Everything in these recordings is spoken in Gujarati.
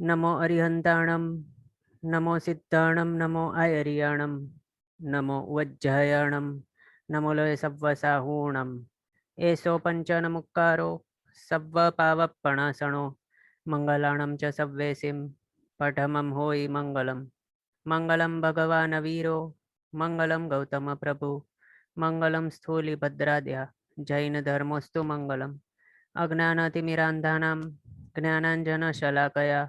नमो अरिहंताणं नमो सिद्धाणं नमो आयर्याणं नमो वज्जायाणं नमो लोय सव्वसाहूणम् एषो पञ्चनमुक्कारो सव्वपावपणासणो मङ्गलाणं च सव्वेसिं पठमं होयि मङ्गलं मङ्गलं भगवान् वीरो मङ्गलं गौतमप्रभु मङ्गलं स्थूलिभद्राद्या जैनधर्मोऽस्तु मङ्गलम् अज्ञानातिमिरान्धानां ज्ञानाञ्जनशलाकया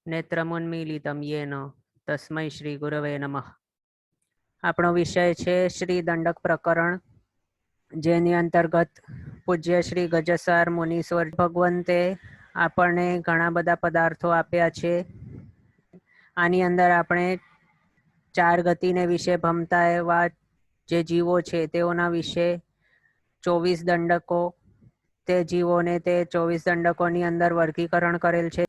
नेत्रमुन्मीलितं येन तस्मै શ્રી ગુરવે નમઃ। આપણો વિષય છે શ્રી દંડક પ્રકરણ, જેની અંતર્ગત પૂજ્ય શ્રી ગજસાર મુનીશ્વર ભગવંતે આપણને ઘણા બધા પદાર્થો આપ્યા છે। આની અંદર આપણે 4 ગતિને વિશે ભમતા એવા જે જીવો છે તેઓના વિશે 24 દંડકો, તે જીવોને તે 24 દંડકોની અંદર વર્ગીકરણ કરેલ છે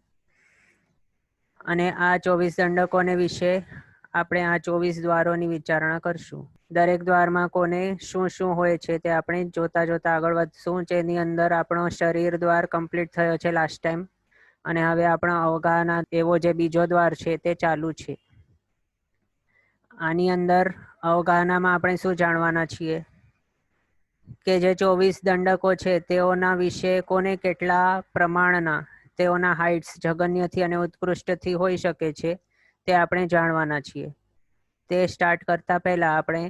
અને આ 24 દંડકોને વિશે આપણે આ 24 દ્વારોની વિચારણા કરશું। દરેક દ્વારમાં કોને શું શું હોય છે તે આપણે જોતા જોતા આગળ વધશું। જેની અંદર આપણો શરીર દ્વાર કમ્પ્લીટ થયો છે લાસ્ટ ટાઈમ, અને હવે આપણો અવગાહના એવો જે બીજો દ્વાર છે તે ચાલુ છે। આની અંદર અવગાહનામાં આપણે શું જાણવાના છીએ કે જે 24 દંડકો છે તેઓના વિશે કોને કેટલા પ્રમાણના તેઓના હાઇટ્સ જગન્યથી અને ઉત્કૃષ્ટથી હોઈ શકે છે તે આપણે જાણવાના છીએ। તે સ્ટાર્ટ કરતા પહેલા આપણે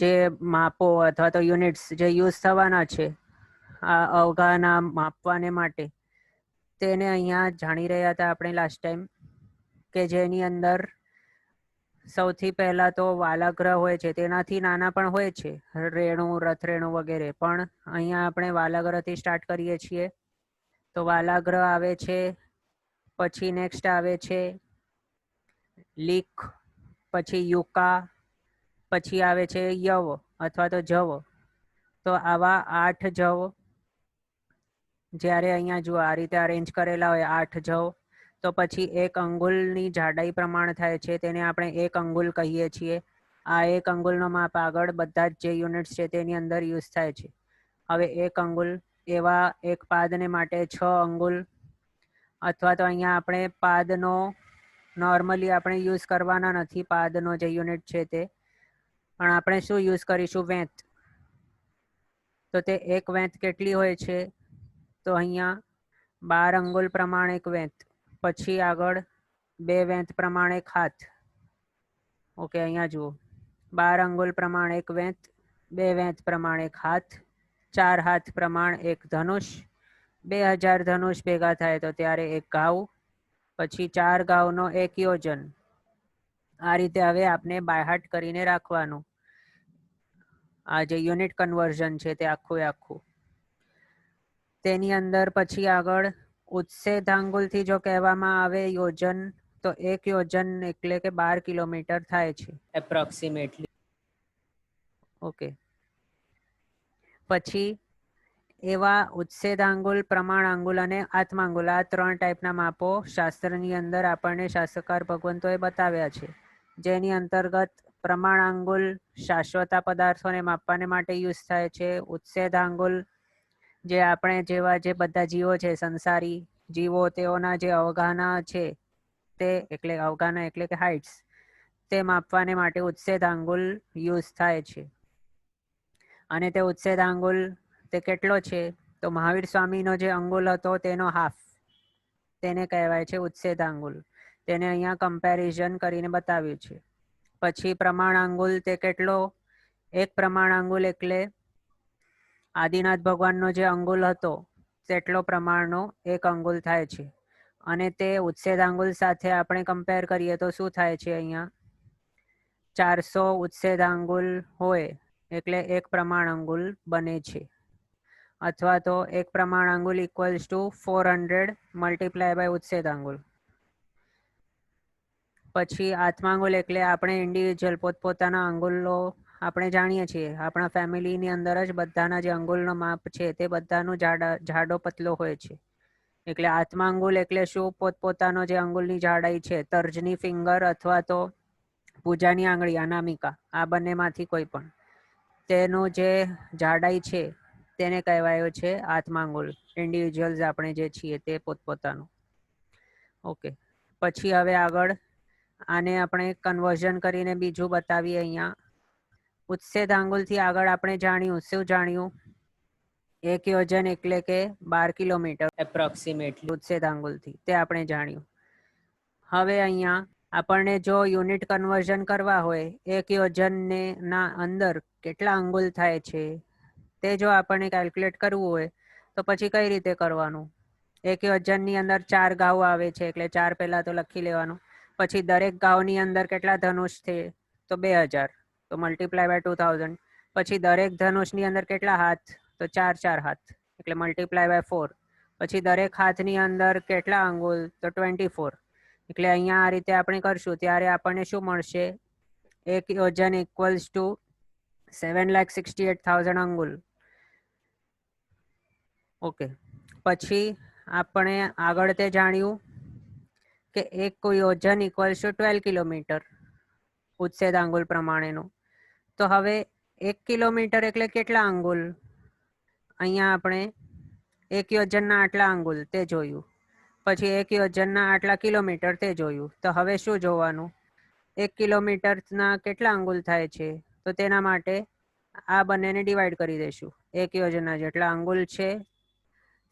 જે માપો અથવા તો યુનિટ્સ જે યુઝ થવાના છે આ અવગાહના માપવાને માટે તેને અહીંયા જાણી રહ્યા હતા આપણે લાસ્ટ ટાઈમ, કે જેની અંદર સૌથી પહેલા તો વાલાગ્રહ હોય છે, તેનાથી નાના પણ હોય છે રેણુ, રથરેણુ વગેરે, પણ અહીંયા આપણે વાલાગ્રહથી સ્ટાર્ટ કરીએ છીએ। તો વાલાગ્રહ આવે છે, પછી નેક્સ્ટ આવે છે લીક, પછી યુકા, પછી આવે છે યવ અથવા તો જવ। તો આવા 8 જવ જ્યારે અહીંયા જુઓ આ રીતે અરેન્જ કરેલા હોય 8 જવ, તો પછી 1 અંગુલની જાડાઈ પ્રમાણ થાય છે, તેને આપણે 1 અંગુલ કહીએ છીએ। આ 1 અંગુલનો માપ આગળ બધા જ જે યુનિટ્સ છે તેની અંદર યુઝ થાય છે। હવે 1 અંગુલ એવા એક પાદને માટે 6 અંગુલ, અથવા તો અહીંયા આપણે પાદનો નોર્મલી આપણે યુઝ કરવાના નથી, પાદનો જે યુનિટ છે તે, પણ આપણે શું યુઝ કરીશું, વેંત। તો તે 1 વેંત કેટલી હોય છે, તો અહીંયા 12 અંગુલ પ્રમાણે 1 વેંત, પછી આગળ 2 વેંત પ્રમાણે 1 હાથ। ઓકે, અહીંયા જુઓ 12 અંગુલ પ્રમાણે 1 વેંત, 2 વેંત પ્રમાણે 1 હાથ, 4 હાથ પ્રમાણ 1 ધનુષ, 2000 ધનુષ ભેગા થાય તો ત્યારે 1 ઘાવ, પછી 4 ઘાવનો 1 યોજન। આ રીતે હવે આપણે બાયહાટ કરીને રાખવાનું, આ જે યુનિટ કન્વર્ઝન છે તે આખું। તેની અંદર પછી આગળ ઉત્સેધાંગુલથી જો કહેવામાં આવે યોજન, તો 1 યોજન એટલે કે 12 કિલોમીટર થાય છે એપ્રોક્સિમેટલી। ઓકે, પછી એવા ઉત્સેદાંગુલ, પ્રમાણાંગુલ અને આત્માંગુલ, આ 3 ટાઈપના માપો શાસ્ત્રની અંદર આપણને શાસ્ત્રકાર ભગવંતોએ બતાવ્યા છે। જેની અંતર્ગત પ્રમાણાંગુલ શાશ્વતા પદાર્થોને માપવાને માટે યુઝ થાય છે। ઉત્સેદાંગુલ જે આપણે જેવા જે બધા જીવો છે, સંસારી જીવો, તેઓના જે અવગાહના છે તે એટલે અવગાહના એટલે કે હાઇટ્સ, તે માપવાને માટે ઉત્સેદાંગુલ યુઝ થાય છે। અને તે ઉત્સેદાંગુલ તે કેટલો છે, તો મહાવીર સ્વામીનો જે અંગુલ હતો તેનો હાફ, તેને કહેવાય છે ઉત્સેદાંગુલ। તેને અહીંયા કમ્પેરિઝન કરીને બતાવ્યું છે। પછી પ્રમાણાંગુલ તે કેટલો, 1 પ્રમાણાંગુલ એટલે આદિનાથ ભગવાનનો જે અંગુલ હતો તેટલો પ્રમાણનો 1 અંગુલ થાય છે। અને તે ઉત્સેદાંગુલ સાથે આપણે કમ્પેર કરીએ તો શું થાય છે, અહીંયા 400 ઉત્સેદાંગુલ હોય એટલે 1 પ્રમાણાંગુલ બને છે, અથવા તો 1 પ્રમાણાંગુલ ઇક્વલ્સ ટુ 400 મલ્ટીપ્લાય બાય ઉત્સેદાંગુલ। પછી આત્માંગુલ એટલે આપણે ઇન્ડિવિજ્યુઅલ પોતપોતાના અંગુલો આપણે જાણીએ છીએ, આપણા ફેમિલીની અંદર જ બધાના જે અંગુલનો માપ છે તે બધાનું જાડો પતલો હોય છે। એટલે આત્માંગુલ એટલે શું, પોતપોતાનો જે અંગુલની જાડાઈ છે, તર્જની ફિંગર અથવા તો પૂજાની આંગળી અનામિકા, આ બંનેમાંથી કોઈ પણ, તેનું જે જાડાઈ છે તેને કહેવાયો છે આત્માંગુલ, ઇન્ડિવિજ્યુઅલ્સ આપણે જે છીએ તે પોતપોતાનું। ઓકે, પછી હવે આગળ આને આપણે કન્વર્ઝન કરીને બીજું બતાવીએ. અહીંયા ઉચ્છેદ આંગુલથી આગળ આપણે જાણ્યું, શું જાણ્યું? એક યોજન એટલે કે 12 કિલોમીટર એપ્રોક્સિમેટલી ઉચ્છેદ આંગુલથી, તે આપણે જાણ્યું. હવે અહીંયા આપણને જો યુનિટ કન્વર્ઝન કરવા હોય, એક યોજનને ના અંદર કેટલા અંગુલ થાય છે તે જો આપણને કેલ્ક્યુલેટ કરવું હોય તો પછી કઈ રીતે કરવાનું? એક યોજનની અંદર 4 ઘાવ આવે છે એટલે 4 પહેલા તો લખી લેવાનું. પછી દરેક ઘાવની અંદર કેટલા ધનુષ છે? તો 2000, તો મલ્ટીપ્લાય બાય 2000. પછી દરેક ધનુષની અંદર કેટલા હાથ? તો 4 હાથ એટલે મલ્ટીપ્લાય બાય 4. પછી દરેક હાથની અંદર કેટલા અંગુલ? તો 24. એટલે અહીંયા આ રીતે આપણે કરશું ત્યારે આપણને શું મળશે? એક યોજન ઇક્વલ્સ ટુ 7,68,000 અંગુલ. ઓકે, પછી આપણે આગળ તે જાણ્યું કે એક યોજન ઇક્વલ્સ ટુ 12 કિલોમીટર ઉચ્છેદ આંગુલ પ્રમાણેનું. તો હવે 1 કિલોમીટર એટલે કેટલા અંગુલ? અહીંયા આપણે એક યોજનના આટલા અંગુલ તે જોયું. પછી એક યોજનના આટલા કિલોમીટર તે જોયું. તો હવે શું જોવાનું? 1 કિલોમીટરના કેટલા અંગુલ થાય છે? તો તેના માટે આ બંનેને ડિવાઈડ કરી દઈશું. એક યોજના જેટલા અંગુલ છે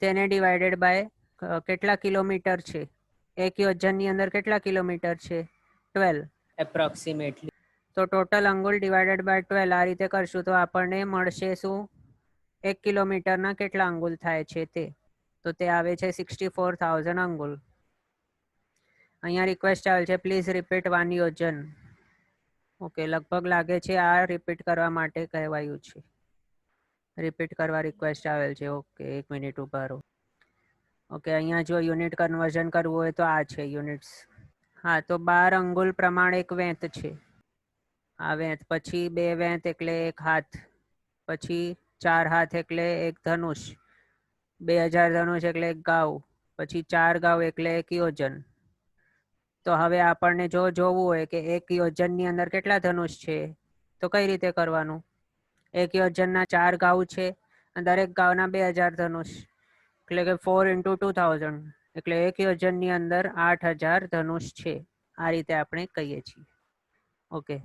તેને ડિવાઈડેડ બાય કેટલા કિલોમીટર છે. એક યોજનની અંદર કેટલા કિલોમીટર છે? 12 એપ્રોક્સિમેટલી. તો ટોટલ અંગુલ ડિવાઈડેડ બાય 12 આ રીતે કરશું તો આપણને મળશે શું? 1 કિલોમીટરના કેટલા અંગુલ થાય છે તે. તો તે આવે છે 64,000 અંગુલ. અહીંયા રિક્વેસ્ટ આવે છે, પ્લીઝ રિપીટ 1 યોજન. ઓકે, લગભગ લાગે છે આ રિપીટ કરવા માટે કહેવાયું છે. રિપીટ કરવા રિક્વેસ્ટ આવેલ છે. ઓકે, 1 મિનિટ ઉભા રહો. ઓકે, અહીંયા જો યુનિટ કન્વર્ઝન કરવું હોય તો આ છે યુનિટ્સ. હા, તો 12 અંગુલ પ્રમાણે એક વેંત છે. આ વેંત, પછી 2 વેંત એટલે 1 હાથ, પછી 4 હાથ એટલે 1 ધનુષ, 2000 ધનુષ એટલે 1 ઘાવ, પછી 4 ઘાવ એટલે 1 યોજન. તો હવે આપણને જો જોવું હોય કે એક યોજનની અંદર કેટલા ધનુષ છે તો કઈ રીતે કરવાનું? એક યોજનના 4 ઘાવ છે અને દરેક ઘાવના 2000 ધનુષ એટલે કે 4 × 2000 એટલે એક યોજનની અંદર 8000 ધનુષ છે. આ રીતે આપણે કહીએ છીએ. ઓકે,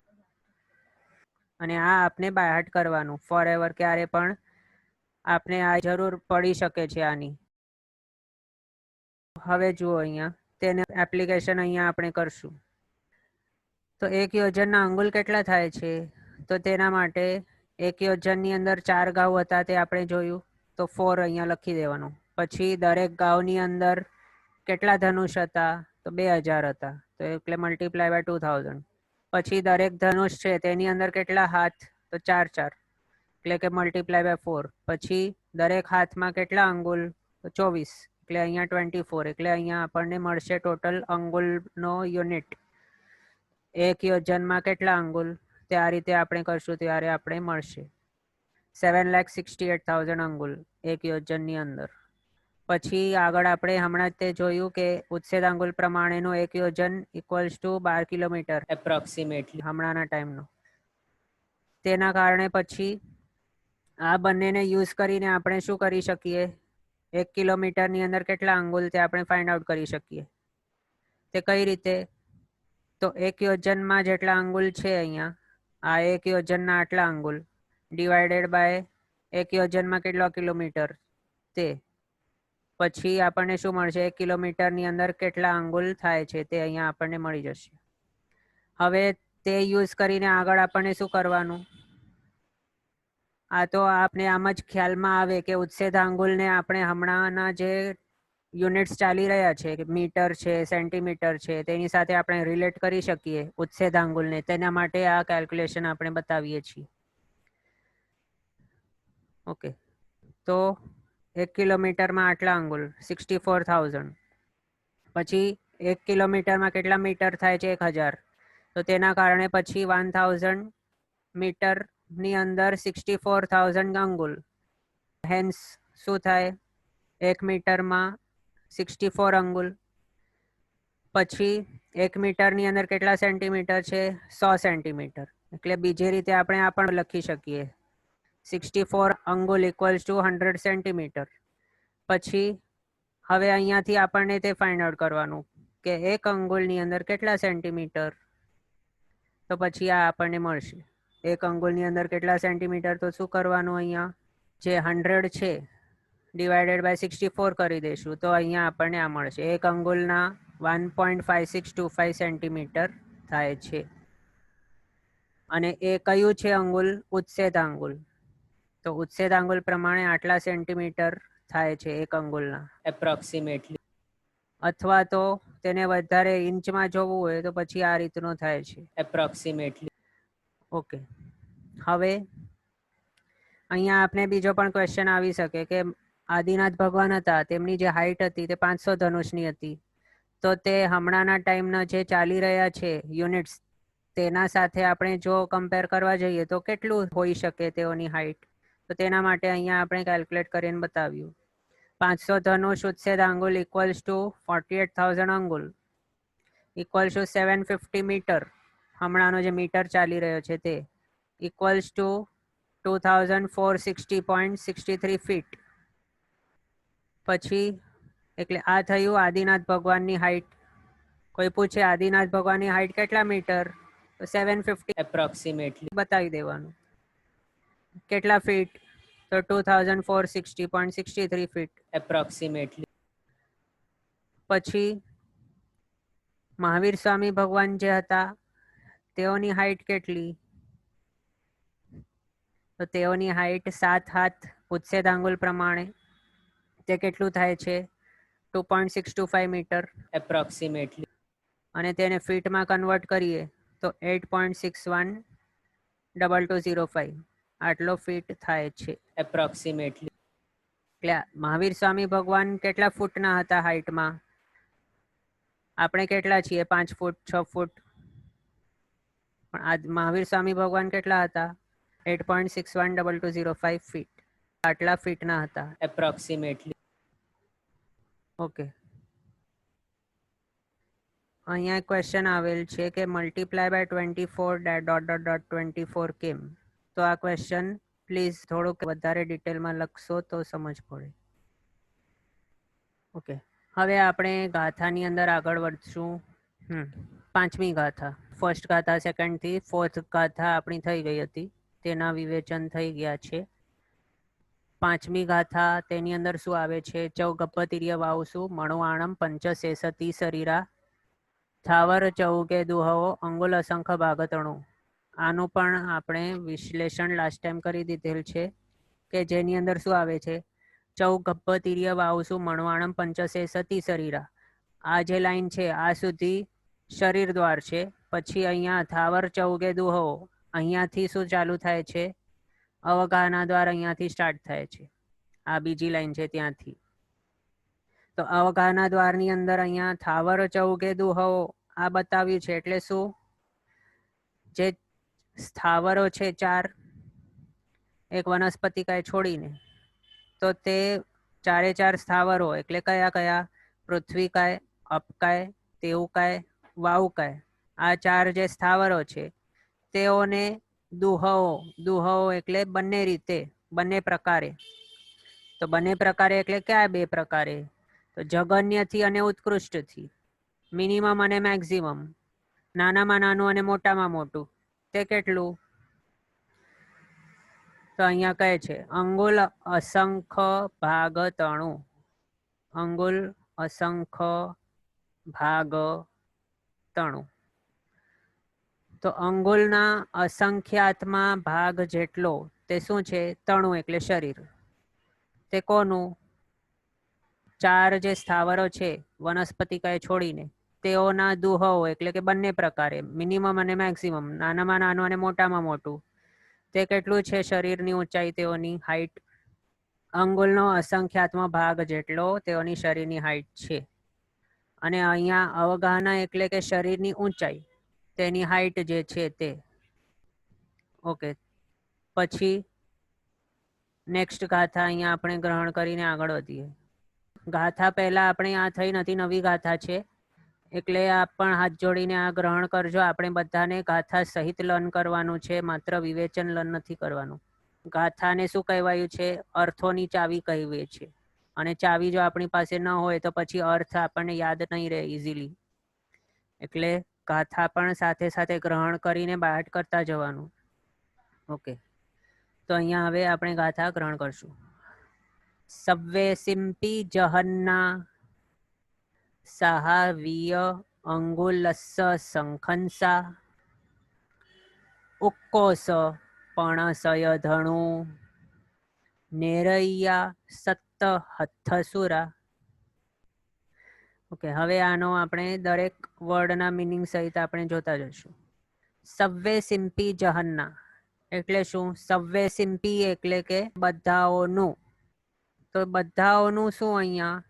અને આ આપણે બાયહાર્ટ કરવાનું ફોર એવર. ક્યારે પણ આપણે આ જરૂર પડી શકે છે આની. હવે જુઓ અહીંયા તેને એપ્લિકેશન અહીંયા આપણે કરશું. તો એક યોજનના અંગુલ કેટલા થાય છે? તો તેના માટે એક યોજનની અંદર 4 ઘાવ હતા તે આપણે જોયું, તો 4 અહીંયા લખી દેવાનું. પછી દરેક ઘાવની અંદર કેટલા ધનુષ હતા? તો 2000 હતા, તો એટલે મલ્ટીપ્લાય બાય 2000. પછી દરેક ધનુષ છે તેની અંદર કેટલા હાથ? તો 4 એટલે કે મલ્ટીપ્લાય બાય 4. પછી દરેક હાથમાં કેટલા અંગુલ? તો 24 એટલે અહીંયા 24. એટલે અહીંયા આપણને મળશે ટોટલ અંગુલનો યુનિટ. એક યોજનમાં કેટલા અંગુલ? તે આ રીતે આપણે કરશું ત્યારે આપણે મળશે 7,68,000 અંગુલ એક યોજનની અંદર. પછી આગળ આપણે હમણાં જ તે જોયું કે ઉચ્છેદ આંગુલ પ્રમાણેનું એક યોજન ઇક્વલ્સ ટુ 12 કિલોમીટર એપ્રોક્સિમેટલી હમણાંના ટાઈમનો. તેના કારણે પછી આ બંનેને યુઝ કરીને આપણે શું કરી શકીએ? 1 કિલોમીટરની અંદર કેટલા અંગુલ તે આપણે ફાઇન્ડ આઉટ કરી શકીએ. તે કઈ રીતે? તો એક યોજનમાં જેટલા અંગુલ છે અહીંયા, આ એક યોજનના આટલા અંગુલ ડિવાઈડેડ બાય એક યોજનમાં કેટલો કિલોમીટર તે. પછી આપણને શું મળશે? 1 કિલોમીટરની અંદર કેટલા અંગુલ થાય છે તે અહીંયા આપણને મળી જશે. હવે તે યુઝ કરીને આગળ આપણને શું કરવાનું? આ તો આપણે આમ જ ખ્યાલમાં આવે કે ઉચ્છેદ આંગુલને આપણે હમણાંના જે યુનિટ્સ ચાલી રહ્યા છે કે મીટર છે, સેન્ટીમીટર છે, તેની સાથે આપણે રિલેટ કરી શકીએ ઉચ્છેદ આંગુલને. તેના માટે આ કેલ્ક્યુલેશન આપણે બતાવીએ છીએ. ઓકે, તો 1 કિલોમીટરમાં આટલા અંગુલ 64,000. પછી 1 કિલોમીટરમાં કેટલા મીટર થાય છે? 1000. તો તેના કારણે પછી 1000 મીટરની અંદર 64,000 અંગુલ. હેન્સ શું થાય? 1 મીટરમાં 64 અંગુલ. પછી 1 મીટરની અંદર કેટલા સેન્ટીમીટર છે? 100 સેન્ટીમીટર. એટલે બીજી રીતે આપણે આ પણ લખી શકીએ 64 અંગુલ ઇક્વલ્સ ટુ 100 સેન્ટીમીટર. પછી હવે અહીંયાથી આપણને તે ફાઇન્ડ આઉટ કરવાનું કે 1 અંગુલની અંદર કેટલા સેન્ટીમીટર, તો પછી આ આપણને મળશે 1 અંગુલની અંદર કેટલા સેન્ટીમીટર. તો શું કરવાનું, અહીંયા જે 100 છે ડિવાઇડેડ બાય 64 કરી દઈશું તો અહીંયા આપણને આ મળશે. 1 અંગુલના 1.5625 સેન્ટીમીટર થાય છે. અને એ કયું છે અંગુલ? ઉચ્છેદાંગુલ. તો ઉચ્છેદાંગુલ પ્રમાણે આટલા સેન્ટીમીટર થાય છે 1 અંગુલના એપ્રોક્સિમેટલી. અથવા તો તેને વધારે ઇંચમાં જોવું હોય તો પછી આ રીતનું થાય છે એપ્રોક્સિમેટલી. ઓકે, હવે અહીંયા આપણે બીજો પણ ક્વેશ્ચન આવી શકે કે આદિનાથ ભગવાન હતા, તેમની જે હાઈટ હતી તે 500 ધનુષની હતી. તો તે હમણાંના ટાઈમના જે ચાલી રહ્યા છે યુનિટ્સ, તેના સાથે આપણે જો કમ્પેર કરવા જઈએ તો કેટલું હોઈ શકે તેઓની હાઈટ. તો તેના માટે અહીંયા આપણે કેલ્ક્યુલેટ કરીને બતાવ્યું. 500 ધનુષ ઉચ્છેદ અંગુલ ઇક્વલ્સ ટુ 48,000 અંગુલ ઇક્વલ્સ ટુ 750 મીટર, હમણાંનો જે મીટર ચાલી રહ્યો છે તે, ઇક્વલ્સ ટુ 2460.63 ફીટ. પછી એટલે આ થયું આદિનાથ ભગવાનની હાઈટ. કોઈ પૂછે આદિનાથ ભગવાનની હાઈટ કેટલા મીટર, તો 750 એપ્રોક્સિમેટલી બતાવી દેવાનું. કેટલા ફીટ, તો 2460.63 ફીટ એપ્રોક્સિમેટલી. પછી મહાવીર સ્વામી ભગવાન જે હતા તેઓની હાઈટ કેટલી, તો તેઓની હાઈટ 7 હાથ ઉચ્છેદ આંગુલ પ્રમાણે તે કેટલું થાય છે 2.625 મીટર એપ્રોક્સિમેટલી. અને તેને ફીટમાં કન્વર્ટ કરીએ તો 8.612205 આટલો ફીટ થાય છે એપ્રોક્સિમેટલી. એટલે મહાવીર સ્વામી ભગવાન કેટલા ફૂટના હતા હાઈટમાં, આપણે કેટલા છીએ 5 ફૂટ 6 ફૂટ, પણ મહાવીર સ્વામી ભગવાન કેટલા હતા 8.612205 ફીટ, આટલા ફીટના હતા એપ્રોક્સિમેટલી. ઓકે, અહીંયા એક ક્વેશ્ચન આવેલ છે કે મલ્ટીપ્લાય બાય 24 ... કેમ. તો આ ક્વેશ્ચન પ્લીઝ થોડુંક વધારે ડિટેલમાં લખશો તો સમજ પડે. ઓકે, હવે આપણે ગાથાની અંદર આગળ વધશું. પાંચમી ગાથા, ફર્સ્ટ ગાથા સેકન્ડથી ફોર્થ ગાથા આપણી થઈ ગઈ હતી, તેના વિવેચન થઈ ગયા છે. પાંચમી ગાથા તેની અંદર શું આવે છે, ચૌગપતિર્ય વાવસુ મણુઆણમ પંચશેષતી શરીરા થાવર ચૌકે દુહવો અંગુલ અસંખ્ય ભાગતણું. આનું પણ આપણે વિશ્લેષણ લાસ્ટ ટાઈમ કરી દીધેલ છે કે જેની અંદર શું આવે છે, ચૌગપતિર્ય વાવસુ મણવાણમ પંચશેષતી શરીરા. આ જે લાઈન છે આ સુધી શરીર દ્વાર છે. પછી અહીંયા થાવર ચૌકે દુહવો, અહીંયાથી શું ચાલુ થાય છે, અવગાહના દ્વાર અહીંયાથી સ્ટાર્ટ થાય છે. આ બીજી લાઈન છે ત્યાંથી. તો અવગાહના દ્વારની અંદર અહીંયા થાવર ચૌકે દુહવો આ બતાવ્યું છે. એટલે શું, જે સ્થાવરો છે 4 એક વનસ્પતિકાય છોડીને, તો તે 4 સ્થાવરો એટલે કયા કયા, પૃથ્વીકાય, અપકાય, તેવુકાય, વાવુકાય, આ 4 જે સ્થાવરો છે તેઓને દુહવો એટલે બંને રીતે, બંને પ્રકારે. તો બંને પ્રકારે એટલે કયા 2 પ્રકારે, તો જગન્યથી અને ઉત્કૃષ્ટથી, મિનિમમ અને મેક્સિમમ, નાનામાં નાનું અને મોટામાં મોટું. તે કેટલું, તો અહીંયા કહે છે અંગુલ અસંખ્ય ભાગ તણું, અંગુલ અસંખ્ય ભાગ તણું. તો અંગુલના અસંખ્યાતમાં ભાગ જેટલો તે શું છે, તણું એટલે શરીર. તે કોનું, 4 જે સ્થાવરો છે વનસ્પતિકાય છોડીને તેઓના દુહવો એટલે કે બંને પ્રકારે, મિનિમમ અને મેક્સિમમ, નાનામાં નાનું અને મોટામાં મોટું. તે કેટલું છે શરીરની ઊંચાઈ, તેઓની હાઈટ, અંગુલનો અસંખ્યાત્મ ભાગ જેટલો તેઓની શરીરની હાઈટ છે. અને અહીંયા અવગાહના એટલે કે શરીરની ઊંચાઈ, તેની હાઈટ જે છે તે. ઓકે, પછી નેક્સ્ટ ગાથા અહીંયા આપણે ગ્રહણ કરીને આગળ વધીએ. ગાથા પહેલા આપણે આ થઈ નથી, નવી ગાથા છે એટલે આપ પણ હાથ જોડીને આ ગ્રહણ કરજો. આપણે બધાને ગાથા સહિત લર્ન કરવાનું છે, માત્ર વિવેચન લર્ન નથી કરવાનું. ગાથાને શું કહેવાયું છે, અર્થોની ચાવી કહેવાય છે. અને ચાવી જો આપણી પાસે ન હોય તો પછી અર્થ આપણને યાદ નહીં રહે ઇઝીલી. એટલે ગાથા પણ સાથે સાથે ગ્રહણ કરીને પાઠ કરતા જવાનું. ઓકે, તો અહીંયા હવે આપણે ગાથા ગ્રહણ કરશું. સવ્વે સિમ્પી જહન્ના સાહાવીય અંગુલસ્સ શંખંસા ઉક્કોસ પણસય ધણુ નેરૈયા સત્ત હથસુરા. ઓકે, હવે આનો આપણે દરેક વર્ડના મિનિંગ સહિત આપણે જોતા જશું. સવ્વે સિમ્પી જહન્ના એટલે શું? સવ્વે સિમ્પી એટલે કે બધાઓનું. તો બધાઓનું શું અહીંયા?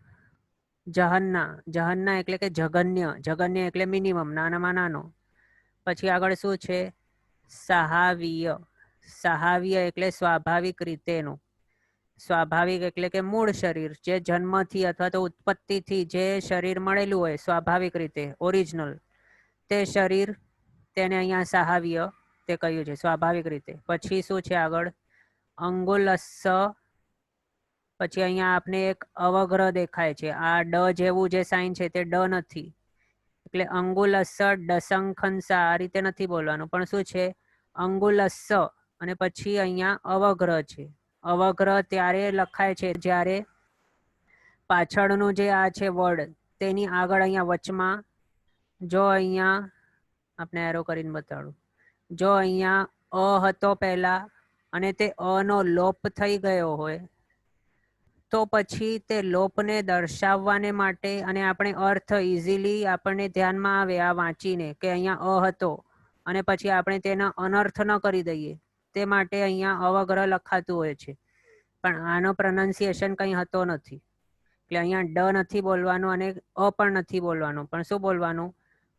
જહન્ના. જહન્ના એટલે કે જગન્ય. જગન્ય એટલે મિનિમમ, નાનામાં નાનો. પછી આગળ શું છે? સાહાવીય. સાહાવીય એટલે સ્વાભાવિક રીતેનું. સ્વાભાવિક એટલે કે મૂળ શરીર, જે જન્મથી અથવા તો ઉત્પત્તિથી જે શરીર મળેલું હોય સ્વાભાવિક રીતે, ઓરિજિનલ, તે શરીર, તેને અહીંયા સાહાવ્ય તે કહ્યું છે, સ્વાભાવિક રીતે. પછી શું છે આગળ? અંગુલસ્સ. પછી અહીંયા આપને એક અવગ્રહ દેખાય છે. આ ડ જેવું જે સાઇન છે તે ડ નથી, એટલે અંગુલસ્સ ડસંખંસા આ રીતે નથી બોલવાનું, પણ શું છે? અંગુલસ્સ અને પછી અહીંયા અવગ્રહ છે. અવગ્રહ ત્યારે લખાય છે જ્યારે પાછળનું જે આ છે વર્ડ, તેની આગળ અહીંયા વચમાં, જો અહીંયા આપણે એરો કરીને બતાડું, જો અહીંયા અ હતો પહેલા અને તે અનો લોપ થઈ ગયો હોય, તો પછી તે લોપને દર્શાવવાને માટે અને આપણે અર્થ ઇઝીલી આપણને ધ્યાનમાં આવે આ વાંચીને કે અહીંયા અ હતો અને પછી આપણે તેનો અનર્થ ન કરી દઈએ, તે માટે અહીંયા અવગ્રહ લખાતું હોય છે. પણ આનો પ્રોનાઉન્સિએશન કંઈ હતો નથી, એટલે અહીંયા ડ નથી બોલવાનું અને અ પણ નથી બોલવાનું, પણ શું બોલવાનું?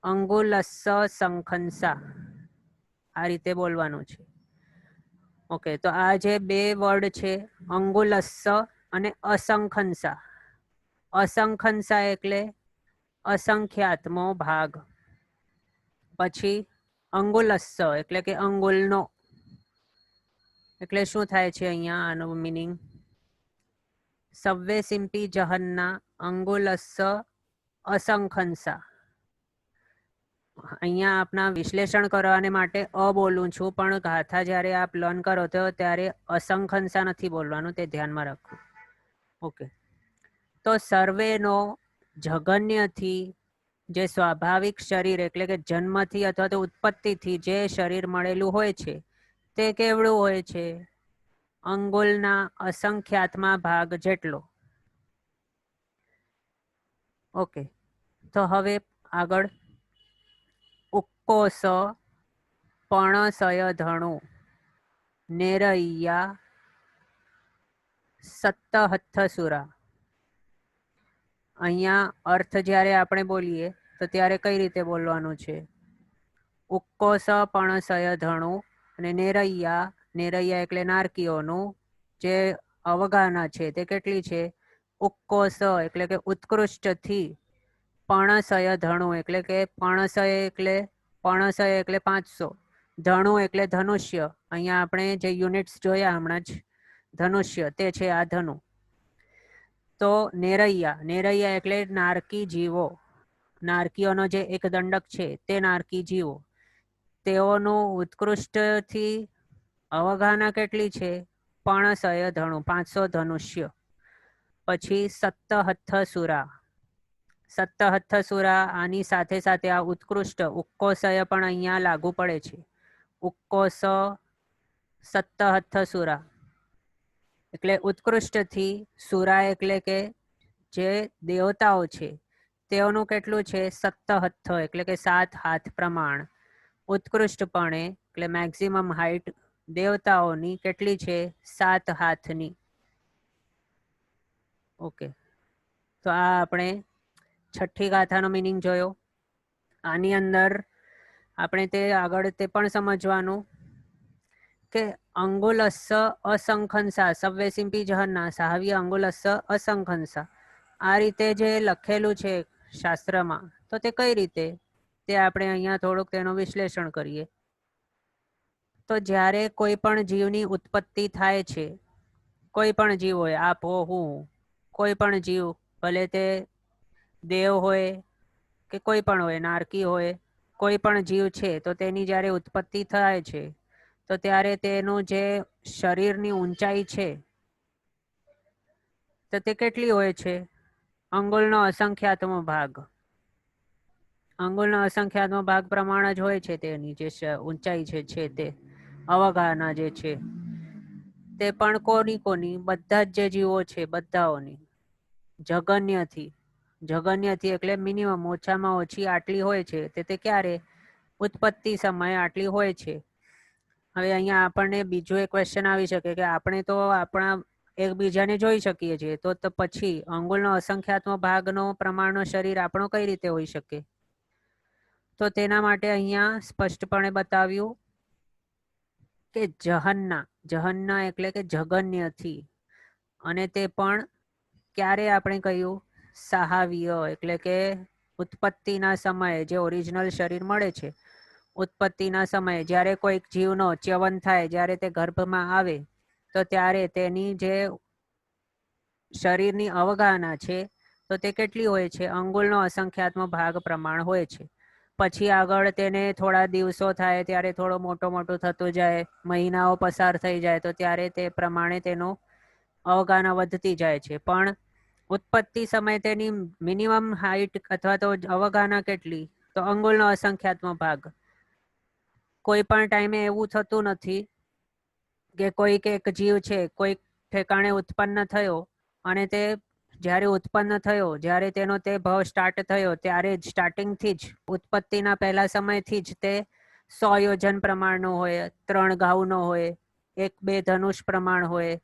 અંગુલસ્સ શંખંસા, આ રીતે બોલવાનું છે. ઓકે, તો આ જે બે વર્ડ છે, અંગુલસ્સ અને અશંખંસા. અશંખંસા એટલે અસંખ્યાતમો ભાગ. પછી અંગુલસ્સ એટલે કે અંગુલનો. એટલે શું થાય છે અહીંયા આનું મિનિંગ? સવ્વે સિમ્પી જહન્ના અંગુલસ્સ અશંખંસા. અહીંયા આપના વિશ્લેષણ કરવાને માટે અ બોલું છું, પણ ગાથા જ્યારે આપ લર્ન કરો તો ત્યારે અશંખંસા નથી બોલવાનું, તે ધ્યાનમાં રાખવું. ઓકે, તો સર્વેનો જગન્યથી જે સ્વાભાવિક શરીર એટલે કે જન્મથી અથવા તો ઉત્પત્તિથી જે શરીર મળેલું હોય છે, તે કેવડું હોય છે? અંગુલના અસંખ્યાતમાં ભાગ જેટલો. ઓકે, તો હવે આગળ ઉક્કોસ પણસય ધણુ નેરૈયા સત્ત હથસુરા. અહીંયા અર્થ જ્યારે આપણે બોલીએ તો ત્યારે કઈ રીતે બોલવાનું છે? ઉક્કોસ પણસય ધણુ અને નેરૈયા. નેરૈયા એટલે નારકીઓનું જે અવગાહના છે તે કેટલી છે? ઉક્કોસ એટલે કે ઉત્કૃષ્ટથી, પણસય ધણુ એટલે કે પણસય એટલે 500, ધણુ એટલે ધનુષ્ય. અહીંયા આપણે જે યુનિટ્સ જોયા હમણાં જ, ધનુષ્ય, તે છે આ ધનુ. તો નેરૈયા. નેરૈયા એટલે નારકી જીવો. નારકીઓનો જે એક દંડક છે તે નારકી જીવો, તેઓનું ઉત્કૃષ્ટથી અવગાહના કેટલી છે? પણસય ધણુ, 500 ધનુષ્ય. પછી સત્ત હથસુરા. સત્ત હથસુરા, આની સાથે સાથે આ ઉત્કૃષ્ટ ઉક્કોસય પણ અહીંયા લાગુ પડે છે. ઉક્કોસ સત્ત હથસુરા એટલે ઉત્કૃષ્ટથી. સુરા એટલે કે જે દેવતાઓ છે તેઓનું કેટલું છે? સત્ત હથ્થ એટલે કે 7 હાથ પ્રમાણ. ઉત્કૃષ્ટપણે એટલે મેક્સિમમ હાઇટ દેવતાઓની કેટલી છે? 7 હાથની. ઓકે, તો આ આપણે છઠ્ઠી ગાથાનો મિનિંગ જોયો. આની અંદર આપણે તે આગળ તે પણ સમજવાનું કે અંગુલસ્સ અશંખંસા સવ્વે સિમ્પી જહન્ના સાહવ્ય અંગુલસ્સ અશંખંસા, આ રીતે જે લખેલું છે શાસ્ત્રમાં, તો તે કઈ રીતે, તે આપણે અહીંયા થોડુંક તેનું વિશ્લેષણ કરીએ. તો જ્યારે કોઈ પણ જીવની ઉત્પત્તિ થાય છે, કોઈ પણ જીવ હોય, આપ હો, હું, કોઈ પણ જીવ, ભલે તે દેવ હોય કે કોઈ પણ હોય, નારકી હોય, કોઈ પણ જીવ છે, તો તેની જ્યારે ઉત્પત્તિ થાય છે તો ત્યારે તેનું જે શરીરની ઊંચાઈ છે તો તે કેટલી હોય છે? અંગુલનો અસંખ્યાતમો ભાગ. અંગુલનો અસંખ્યાતમો ભાગ પ્રમાણ જ હોય છે તેની જે ઊંચાઈ છે તે અવગાહના જે છે તે પણ કોની બધા જ જે જીવો છે બધાઓની જગન્યથી એટલે મિનિમમ ઓછામાં ઓછી આટલી હોય છે તે ક્યારે? ઉત્પત્તિ સમયે આટલી હોય છે. હવે અહીંયા આપણને બીજો એક ક્વેશ્ચન આવી શકે કે આપણે તો આપણા એકબીજાને જોઈ શકીએ છીએ, તો પછી અંગુલનો અસંખ્યાતમો ભાગનો પ્રમાણનો શરીર આપણો કઈ રીતે હોઈ શકે? તો તેના માટે અહીંયા સ્પષ્ટપણે બતાવ્યું કે જહન્ના એટલે કે જગન્યથી, અને તે પણ ક્યારે આપણે કહ્યું? સાહાવ્ય એટલે કે ઉત્પત્તિના સમયે જે ઓરિજિનલ શરીર મળે છે, ઉત્પત્તિના સમયે જ્યારે કોઈક જીવનો ચ્યવન થાય, જ્યારે તે ગર્ભમાં આવે તો ત્યારે તેની જે શરીરની અવગાહના છે તો તે કેટલી હોય છે? અંગુલનો અસંખ્યાતમો ભાગ પ્રમાણ હોય છે. પછી આગળ તેને થોડા દિવસો થાય ત્યારે થોડું મોટું થતું જાય, મહિનાઓ પસાર થઈ જાય તો ત્યારે તે પ્રમાણે તેનું અવગાહના વધતી જાય છે. પણ ઉત્પત્તિ સમયે તેની મિનિમમ હાઈટ અથવા તો અવગાહના કેટલી? તો અંગુલનો અસંખ્યાતમો ભાગ. કોઈ પણ ટાઈમે એવું થતું નથી કે કોઈક એક જીવ છે કોઈક ઠેકાણે ઉત્પન્ન થયો અને તે જ્યારે ઉત્પન્ન થયો, જ્યારે તેનો તે ભાવ સ્ટાર્ટ થયો ત્યારે જ સ્ટાર્ટિંગથી જ ઉત્પત્તિના પહેલા સમયથી જ તે 100 યોજન પ્રમાણનો હોય, 3 ગાઉનો હોય, 1-2 ધનુષ પ્રમાણ હોય.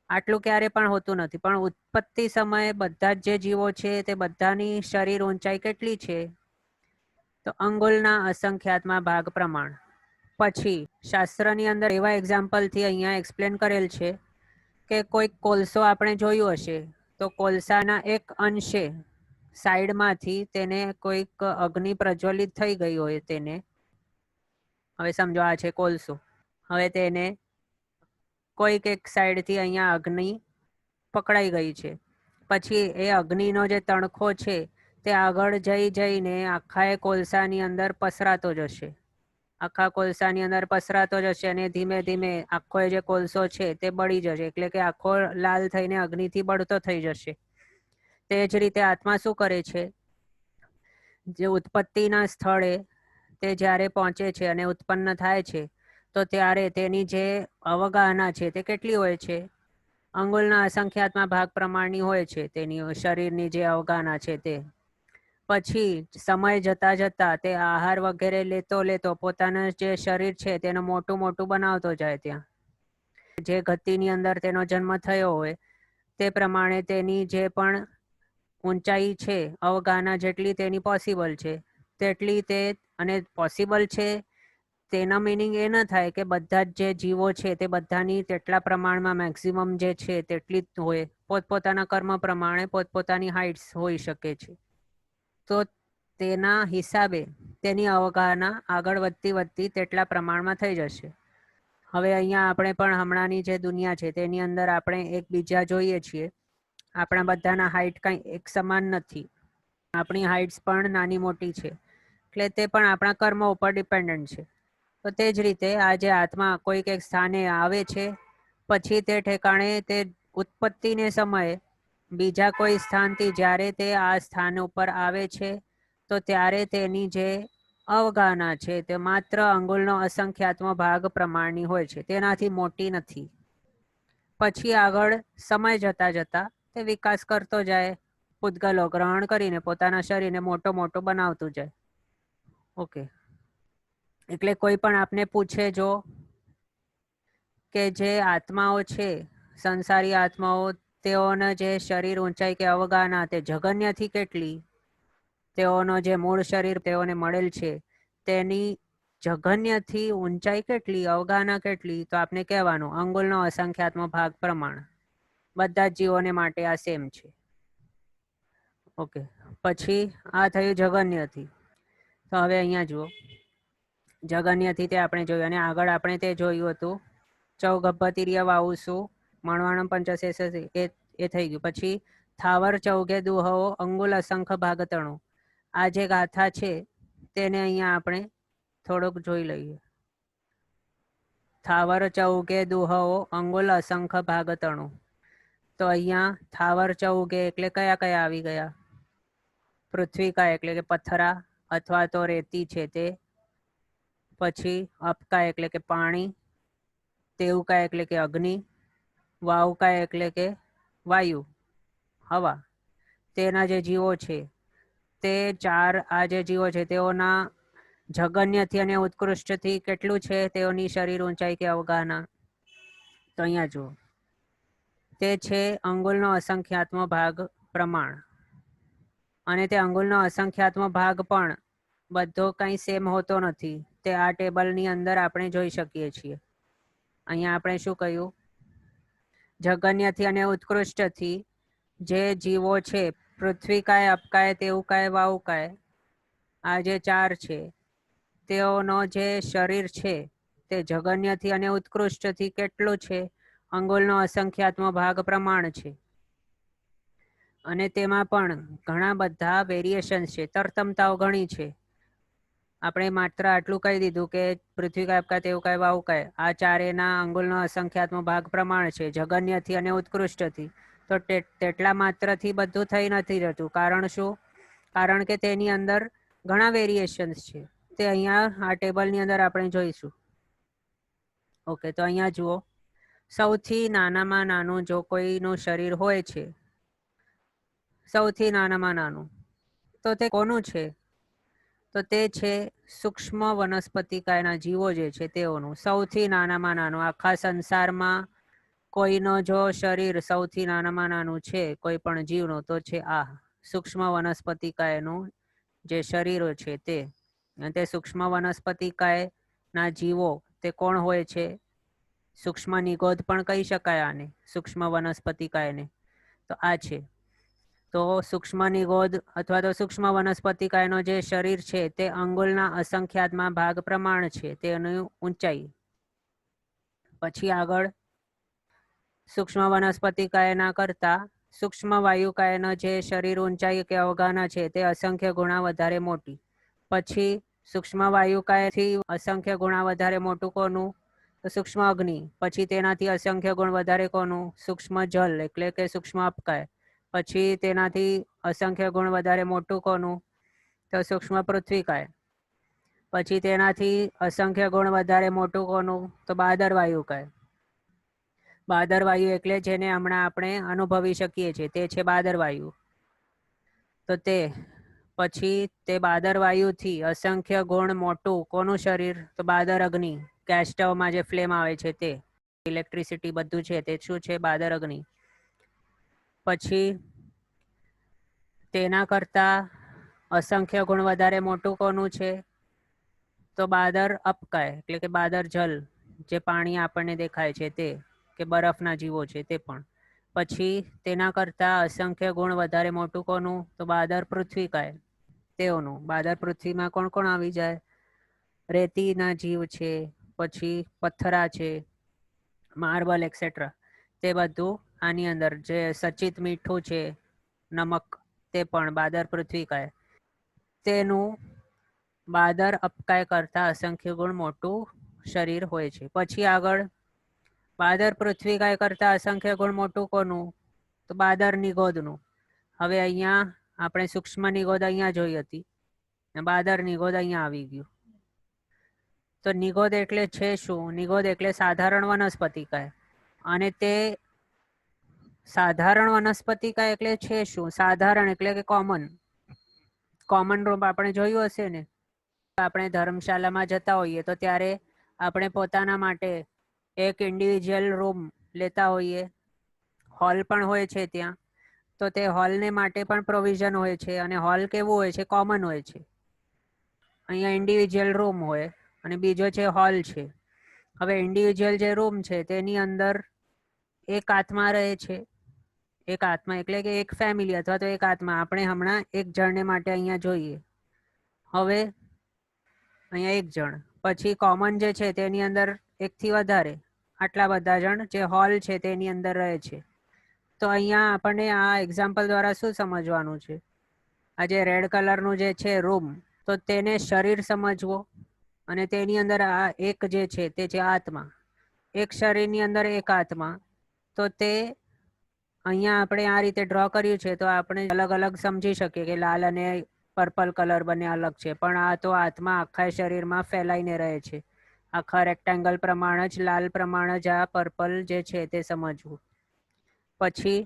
આટલું ક્યારે પણ હોતું નથી. પણ ઉત્પત્તિ સમયે બધા જ જે જીવો છે તે બધાની શરીર ઊંચાઈ કેટલી છે? તો અંગુલના અસંખ્યાતમાં ભાગ પ્રમાણ. પછી શાસ્ત્રની અંદર એવા એક્ઝામ્પલથી અહીંયા એક્સપ્લેન કરેલ છે કે કોઈક કોલસો આપણે જોયું હશે તો કોલસાના એક અંશે સાઈડમાંથી તેને કોઈક અગ્નિ પ્રજ્વલિત થઈ ગઈ હોય, તેને હવે સમજો આ છે કોલસો, હવે તેને કોઈક એક સાઈડથી અહીંયા અગ્નિ પકડાઈ ગઈ છે. પછી એ અગ્નિનો જે તણખો છે તે આગળ જઈને આખા એ કોલસાની અંદર પસરાતો જશે. અને ધીમે ધીમે આખો જે કોલસો છે તે બળી જશે, એટલે કે આખો લાલ થઈને અગ્નિથી બળતો થઈ જશે. તે જ રીતે આત્મા શું કરે છે? જે ઉત્પત્તિના સ્થળે તે જ્યારે પહોંચે છે અને ઉત્પન્ન થાય છે તો ત્યારે તેની જે અવગાહના છે તે કેટલી હોય છે? અંગુલના અસંખ્યાતમાં ભાગ પ્રમાણની હોય છે તેની શરીરની જે અવગાહના છે તે. પછી સમય જતા તે આહાર વગેરે લેતો પોતાનું જે શરીર છે તેનું મોટું બનાવતો જાય. ત્યાં જે ગતિની અંદર તેનો જન્મ થયો હોય તે પ્રમાણે તેની જે પણ ઊંચાઈ છે અવગાહના જેટલી તેની પોસિબલ છે તેટલી તે, અને પોસિબલ છે તેના મિનિંગ એ ન થાય કે બધા જ જે જીવો છે તે બધાની તેટલા પ્રમાણમાં મેક્સિમમ જે છે તેટલી જ હોય. પોતપોતાના કર્મ પ્રમાણે પોતપોતાની હાઇટ્સ હોઈ શકે છે. તો તેના હિસાબે તેની અવગાહના આગળ વધતી તેટલા પ્રમાણમાં થઈ જશે. હવે અહીંયા આપણે પણ હમણાંની જે દુનિયા છે તેની અંદર આપણે એકબીજા જોઈએ છીએ. આપણા બધાના હાઇટ કંઈ એક સમાન નથી. આપણી હાઇટ્સ પણ નાની મોટી છે, એટલે તે પણ આપણા કર્મ ઉપર ડિપેન્ડન્ટ છે. તો તે જ રીતે આ જે આત્મા કોઈક એક સ્થાને આવે છે, પછી તે ઠેકાણે તે ઉત્પત્તિને સમયે બીજા કોઈ સ્થાનથી જ્યારે તે આ સ્થાન ઉપર આવે છે તો ત્યારે તેની જે અવગાહના છે તે માત્ર અંગુલનો અસંખ્યાતમો ભાગ પ્રમાણની હોય છે, તેનાથી મોટી નથી. પછી આગળ સમય જતા તે વિકાસ કરતો જાય, પૂતગલો ગ્રહણ કરીને પોતાના શરીરને મોટો બનાવતું જાય. ઓકે, એટલે કોઈ પણ આપને પૂછે જો કે જે આત્માઓ છે, સંસારી આત્માઓ, તેઓને જે શરીર ઊંચાઈ કે અવગાહના તે જગન્યથી કેટલી, તેઓનો જે મૂળ શરીર તેઓને મળેલ છે તેની જગન્યથી ઊંચાઈ કેટલી, અવગાહના કેટલી, તો આપને કહેવાનું અંગુલનો અસંખ્યાતમો ભાગ પ્રમાણ. બધા જ જીવોને માટે આ સેમ છે. ઓકે, પછી આ થયું જગન્યથી. તો હવે અહીંયા જુઓ, જગન્યથી તે આપણે જોયું, અને આગળ આપણે તે જોયું હતું ચૌગભ્ભતિર્ય વાવુસુ મણવાણમ પંચશેષ, એ થઈ ગયું. પછી થાવર ચૌગે દુહવો અંગુલ અસંખ ભાગતણું. આ જે ગાથા છે તેને અહીંયા આપણે થોડુંક જોઈ લઈએ. થાવર ચૌગે દુહો અંગુલ અસંખ ભાગતણું. તો અહીંયા થાવર ચૌગે એટલે કયા કયા આવી ગયા? પૃથ્વીકા એટલે કે પથ્થરા અથવા તો રેતી છે તે, પછી અપકા એટલે કે પાણી, તેવકા એટલે કે અગ્નિ, વાવકા એટલે કે વાયુ હવા. તેના જે જીવો છે તે ચાર આ જે જીવો છે તેઓના જગન્યથી અને ઉત્કૃષ્ટથી કેટલું છે તેઓની શરીર ઊંચાઈ કે અવગાહના? તો અહીંયા જુઓ, તે છે અંગુલનો અસંખ્યાત્મ ભાગ પ્રમાણ. અને તે અંગુલનો અસંખ્યાત્મ ભાગ પણ બધો કંઈ સેમ હોતો નથી. તે આ ટેબલની અંદર આપણે જોઈ શકીએ છીએ. અહીંયા આપણે શું કહ્યું? જગન્યથી અને ઉત્કૃષ્ટથી જે જીવો છે, પૃથ્વીકાય, અપકાય, તેવકાય, વાવકાય, આ જે ચાર છે તેઓનો જે શરીર છે તે જગન્યથી અને ઉત્કૃષ્ટથી કેટલું છે? અંગુલનો અસંખ્યાત્મ ભાગ પ્રમાણ છે. અને તેમાં પણ ઘણા બધા વેરિએશન્સ છે, તરતમતાઓ ઘણી છે. આપણે માત્ર આટલું કહી દીધું કે પૃથ્વીકાય, અપકાય, તેવકાય, વાવકાય આ ચારેના અંગુલનો અસંખ્યાત્મ ભાગ પ્રમાણ છે જગન્યથી અને ઉત્કૃષ્ટથી. તો તેટલા માત્રથી બધું થઈ નથી રહેતું. કારણ શું? કારણ કે તેની અંદર ઘણા વેરિએશન્સ છે. તે અહીંયા આ ટેબલની અંદર આપણે જોઈશું. ઓકે, તો અહીંયા જુઓ, સૌથી નાનામાં નાનું જો કોઈનું શરીર હોય છે, સૌથી નાનામાં નાનું, તો તે કોનું છે? તો તે છે સૂક્ષ્મ વનસ્પતિકાયના જીવો જે છે તેઓનું. સૌથી નાનામાં નાનું આખા સંસારમાં કોઈનો જો શરીર સૌથી નાનામાં નાનું છે કોઈ પણ જીવનું, તો છે આ સૂક્ષ્મ વનસ્પતિકાયનું જે શરીરો છે તે. અને તે સૂક્ષ્મ વનસ્પતિકાયના જીવો તે કોણ હોય છે? સૂક્ષ્મ નિગોદ પણ કહી શકાય આને, સૂક્ષ્મ વનસ્પતિકાયને. તો આ છે. તો સૂક્ષ્મ નિગોદ અથવા તો સૂક્ષ્મ વનસ્પતિકાયનો જે શરીર છે તે અંગુલના અસંખ્યાતમાં ભાગ પ્રમાણ છે તેની ઊંચાઈ. પછી આગળ સૂક્ષ્મ વનસ્પતિકાયના કરતા સૂક્ષ્મ વાયુકાયનો જે શરીર ઊંચાઈ કે અવગાહના છે તે અસંખ્ય ગુણા વધારે મોટી. પછી સૂક્ષ્મ વાયુકાયથી અસંખ્ય ગુણા વધારે મોટું કોનું? તો સૂક્ષ્મ અગ્નિ. પછી તેનાથી અસંખ્ય ગુણ વધારે કોનું? સૂક્ષ્મ જલ એટલે કે સૂક્ષ્મ અપકાય. પછી તેનાથી અસંખ્ય ગુણ વધારે મોટું કોનું? તો સૂક્ષ્મ પૃથ્વીકાય. પછી તેનાથી અસંખ્ય ગુણ વધારે મોટું કોનું? તો બાદર વાયુકાય. બાદર વાયુ એટલે જેને હમણાં આપણે અનુભવી શકીએ છીએ તે છે બાદર વાયુ. તો તે પછી તે બાદર વાયુથી અસંખ્ય ગુણ મોટું કોનું શરીર? તો બાદર અગ્નિ. ગેસ સ્ટવમાં જે ફ્લેમ આવે છે તે, ઇલેક્ટ્રિસિટી બધું છે તે શું છે? બાદર અગ્નિ. પછી તેના કરતા અસંખ્ય ગુણ વધારે મોટું કોનું છે? તો બાદર અપકાય એટલે કે બાદર જલ, જે પાણી આપણને દેખાય છે તે, કે બરફના જીવો છે તે પણ. પછી તેના કરતા અસંખ્ય ગુણ વધારે મોટું કોનું? તો બાદર પૃથ્વીકાય, તેઓનું. બાદર પૃથ્વીમાં કોણ કોણ આવી જાય? રેતીના જીવ છે, પછી પથ્થરા છે, માર્બલ એક્સેટ્રા, તે બધું આની અંદર. જે સચિત મીઠું છે, નમક, તે પણ બાદર પૃથ્વીકાય. તેનું બાદર અપકાય કરતા અસંખ્ય ગુણ મોટું શરીર હોય છે. પછી આગળ બાદર પૃથ્વીકાય કરતા અસંખ્ય ગુણ મોટું કોનું? તો બાદર નિગોદનું. હવે અહીંયા આપણે સૂક્ષ્મ નિગોદ અહીંયા જોઈ હતી, બાદર નિગોદ અહીંયા આવી ગયું. તો નિગોદ એટલે છે શું? નિગોદ એટલે સાધારણ વનસ્પતિકાય. અને તે સાધારણ વનસ્પતિકાય એટલે છે શું? સાધારણ એટલે કે કોમન. કોમન રૂમ આપણે જોયું હશે ને, આપણે ધર્મશાળામાં જતા હોઈએ તો ત્યારે આપણે પોતાના માટે એક ઇન્ડિવિજ્યુઅલ રૂમ લેતા હોઈએ. હોલ પણ હોય છે ત્યાં. તો તે હોલને માટે પણ પ્રોવિઝન હોય છે. અને હોલ કેવું હોય છે? કોમન હોય છે. અહીંયા ઇન્ડિવિજ્યુઅલ રૂમ હોય અને બીજો છે હોલ છે. હવે ઇન્ડિવિજ્યુઅલ જે રૂમ છે તેની અંદર એક આત્મા રહે છે. એક આત્મા એટલે કે એક ફેમિલી અથવા તો એક આત્મા. આપણે હમણાં એક જણને માટે અહીંયા જોઈએ. હવે અહીંયા એક જણ. પછી કોમન જે છે તેની અંદર એકથી વધારે, આટલા બધા જણ જે હોલ છે તેની અંદર રહે છે. તો અહીંયા આપણને આ એક્ઝામ્પલ દ્વારા શું સમજવાનું છે? આ જે રેડ કલરનું જે છે રૂમ, તો તેને શરીર સમજવો અને તેની અંદર આ એક જે છે તે છે આત્મા. એક શરીરની અંદર એક આત્મા. તો તે અહીંયા આપણે આ રીતે ડ્રો કર્યું છે તો આપણે અલગ અલગ સમજી શકીએ કે લાલ અને પર્પલ કલર બંને અલગ છે, પણ આ તો આત્મા આખા શરીરમાં ફેલાઈને રહે છે. આખા રેક્ટેંગલ પ્રમાણે જ લાલ પ્રમાણે જ આ પર્પલ જે છે તે સમજવું. પછી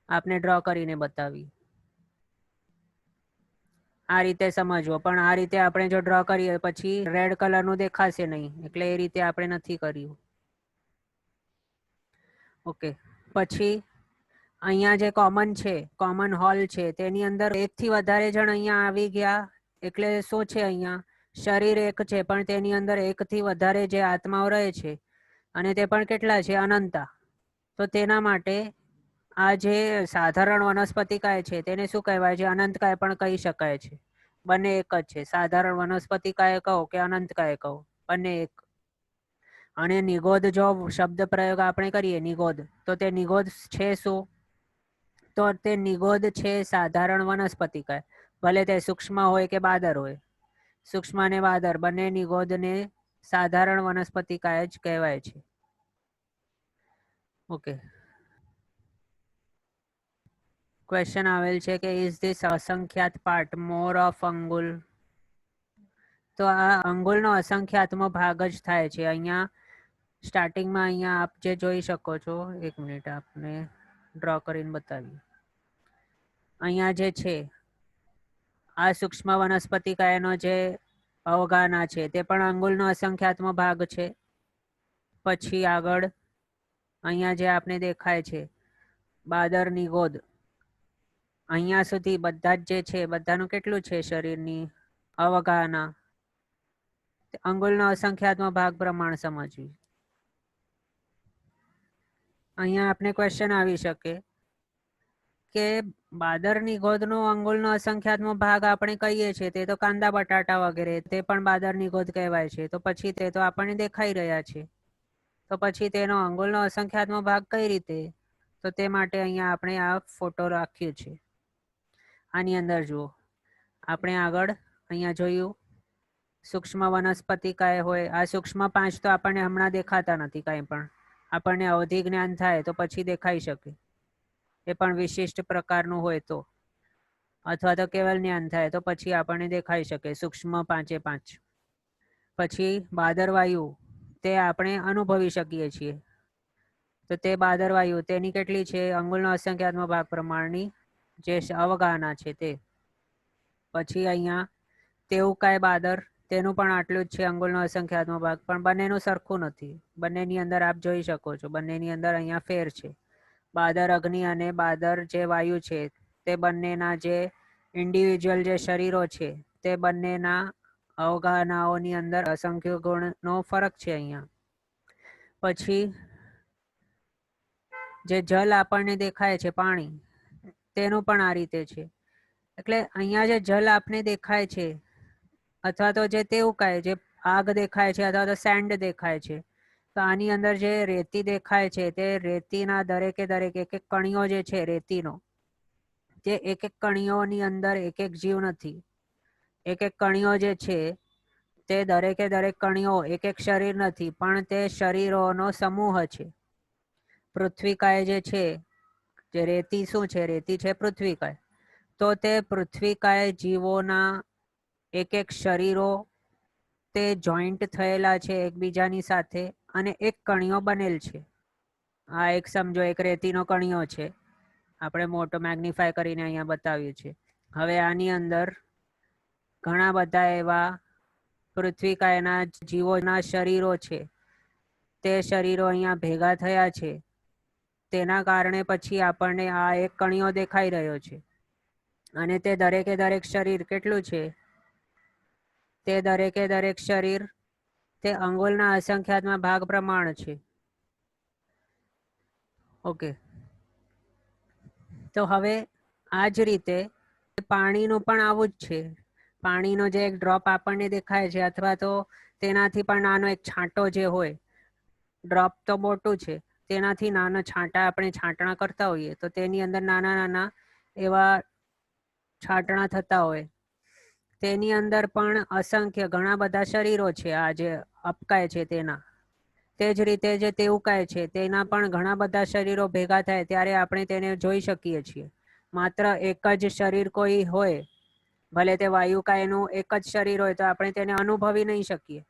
આપને ડ્રો કરીને બતાવી આ રીતે સમજવો, પણ આ રીતે આપણે જો ડ્રો કરીએ પછી રેડ કલરનું દેખાશે નહીં, એટલે એ રીતે આપણે નથી કર્યું. ઓકે, પછી અહીંયા જે કોમન છે, કોમન હોલ છે, તેની અંદર એકથી વધારે જણ અહીંયા આવી ગયા, એટલે શું છે અહીંયા શરીર એક છે પણ તેની અંદર એકથી વધારે જે આત્માઓ રહે છે અને તે પણ કેટલા છે? અનંતા. તો તેના માટે આ જે સાધારણ વનસ્પતિકાય છે તેને શું કહેવાય છે? અનંતકાય પણ કહી શકાય છે. બંને એક જ છે. સાધારણ વનસ્પતિકાય કહો કે અનંતકાય કહો, બંને એક. અને નિગોદ જો શબ્દ પ્રયોગ આપણે કરીએ નિગોદ, તો તે નિગોદ છે શું? તો તે નિગોદ છે સાધારણ વનસ્પતિકાય, ભલે તે સૂક્ષ્મ હોય કે બાદર હોય. સૂક્ષ્મ અને બાદર બંને નિગોદને સાધારણ વનસ્પતિકાય જ કહેવાય છે. ઓકે, ક્વેશ્ચન આવેલ છે કે ઇઝ ધીસ અસંખ્યાત પાર્ટ મોર ઓફ અંગુલ? તો આ અંગુલનો અસંખ્યાતમો ભાગ જ થાય છે. અહીંયા સ્ટાર્ટિંગમાં અહીંયા આપ જે જોઈ શકો છો, એક મિનિટ આપને ડ્રો કરીને બતાવીએ. અહીંયા જે છે આ સૂક્ષ્મ વનસ્પતિકાયનો જે અવગાના છે તે પણ અંગુલનો અસંખ્યાતમો ભાગ છે. પછી આગળ અહીંયા જે આપને દેખાય છે બાદર નિગોદ, અહીંયા સુધી બધા જ જે છે બધાનું કેટલું છે શરીરની અવગાહના? અંગુલનો અસંખ્યાતમો ભાગ પ્રમાણ સમજવી. અહીંયા આપને ક્વેશ્ચન આવી શકે કે બાદર નિગોદનો અંગુલનો અસંખ્યાતમો ભાગ આપણે કહીએ છીએ તે તો કાંદા બટાટા વગેરે, તે પણ બાદર નિગોદ કહેવાય છે. તો પછી તે તો આપણને દેખાઈ રહ્યા છે, તો પછી તેનો અંગુલનો અસંખ્યાતમો ભાગ કઈ રીતે? તો તે માટે અહીંયા આપણે આ ફોટો રાખ્યું છે. આની અંદર જુઓ, આપણે આગળ અહીંયા જોયું સૂક્ષ્મ વનસ્પતિકાય હોય. આ સૂક્ષ્મ 5 તો આપણને હમણાં દેખાતા નથી કાંઈ પણ. આપણને અવધિ જ્ઞાન થાય તો પછી દેખાઈ શકે, એ પણ વિશિષ્ટ પ્રકારનું હોય તો, અથવા તો કેવલ જ્ઞાન થાય તો પછી આપણને દેખાઈ શકે સૂક્ષ્મ 5 એ 5. પછી બાદરવાયુ, તે આપણે અનુભવી શકીએ છીએ. તો તે બાદરવાયુ તેની કેટલી છે? અંગુલનો અસંખ્યાતમો ભાગ પ્રમાણની જે અવગાહના છે તે. પછી અહીંયા તેવું બાદર, તેનું પણ આટલું જ છે અંગુલનો અસંખ્યાતમો ભાગ, પણ બંનેનું સરખું નથી. બંનેની અંદર આપ જોઈ શકો છો બંનેની અંદર અહીંયા ફેર છે. બાદર અગ્નિ અને બાદર જે વાયુ છે તે બંનેના જે ઇન્ડિવિજ્યુઅલ જે શરીરો છે તે બંનેના અવગાહનાઓની અંદર અસંખ્ય ગુણનો ફરક છે અહીંયા. પછી જે જલ આપણને દેખાય છે પાણી, તેનું પણ આ રીતે છે. એટલે અહીંયા જે જલ આપને દેખાય છે, અથવા તો જે તેવું કહે જે આગ દેખાય છે, અથવા તો સેન્ડ દેખાય છે, તો આની અંદર જે રેતી દેખાય છે તે રેતીના દરેકે દરેક એક એક કણીઓ જે છે રેતીનો, તે એક એક કણીઓની અંદર એક એક જીવ નથી. એક એક કણીઓ જે છે તે દરેકે દરેક કણીઓ એક એક શરીર નથી, પણ તે શરીરોનો સમૂહ છે. પૃથ્વીકાય જે છે, જે રેતી શું છે? રેતી છે પૃથ્વીકાય. તો તે પૃથ્વીકાય જીવોના એક એક શરીરો તે જોઈન્ટ થયેલા છે એકબીજાની સાથે અને એક કણીઓ બનેલ છે. આ એક સમજો એક રેતીનો કણીઓ છે, આપણે મોટો મેગ્નિફાય કરીને અહીંયા બતાવ્યું છે. હવે આની અંદર ઘણા બધા એવા પૃથ્વીકાયના જીવોના શરીરો છે, તે શરીરો અહીંયા ભેગા થયા છે. તેના કારણે પછી આપણને આ એક કણીઓ દેખાઈ રહ્યો છે. અને તે દરેકે દરેક શરીર કેટલું છે? તે દરેકે દરેક શરીર તે અંગુલના અસંખ્યાતમાં ભાગ પ્રમાણ છે. ઓકે, તો હવે આ જ રીતે પાણીનું પણ આવું જ છે. પાણીનો જે એક ડ્રોપ આપણને દેખાય છે, અથવા તો તેનાથી પણ નાનો એક છાંટો જે હોય, ડ્રોપ તો મોટું છે, તેનાથી નાના છાંટા આપણે છાંટણા કરતા હોઈએ તો તેની અંદર નાના નાના એવા છાંટણા થતા હોય, તેની અંદર પણ અસંખ્ય ઘણા બધા શરીરો છે. આ જે અપકાય છે તેના, તે જ રીતે જે તેવકાય છે તેના પણ ઘણા બધા શરીરો ભેગા થાય ત્યારે આપણે તેને જોઈ શકીએ છીએ. માત્ર એક જ શરીર કોઈ હોય, ભલે તે વાયુકાયનું એક જ શરીર હોય, તો આપણે તેને અનુભવી નહીં શકીએ.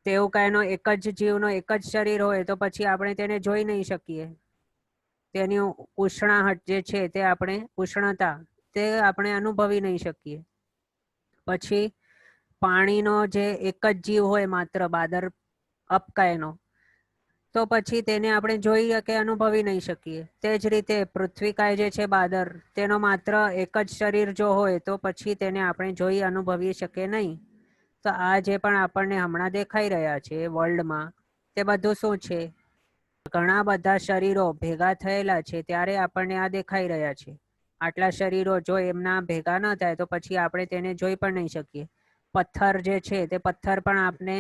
તેવકાયનો એક જ જીવનો એક જ શરીર હોય તો પછી આપણે તેને જોઈ નહીં શકીએ. તેની ઉષ્ણાહટ જે છે તે આપણે ઉષ્ણતા તે આપણે અનુભવી નહીં શકીએ. પછી પાણીનો જે એક જ જીવ હોય માત્ર બાદર અપકાયનો, તો પછી તેને આપણે જોઈ કે અનુભવી નહીં શકીએ. તે જ રીતે પૃથ્વીકાય જે છે બાદર, તેનો માત્ર એક જ શરીર જો હોય તો પછી તેને આપણે જોઈ અનુભવી શકીએ નહીં. તો આ જે પણ આપણને હમણાં દેખાઈ રહ્યા છે વર્લ્ડમાં, તે બધું શું છે? ઘણા બધા શરીરો ભેગા થયેલા છે ત્યારે આપણને આ દેખાઈ રહ્યા છે. આટલા શરીરો જો એમના ભેગા ન થાય તો પછી આપણે તેને જોઈ પણ નહીં શકીએ. પથ્થર જે છે તે પથ્થર પણ આપણે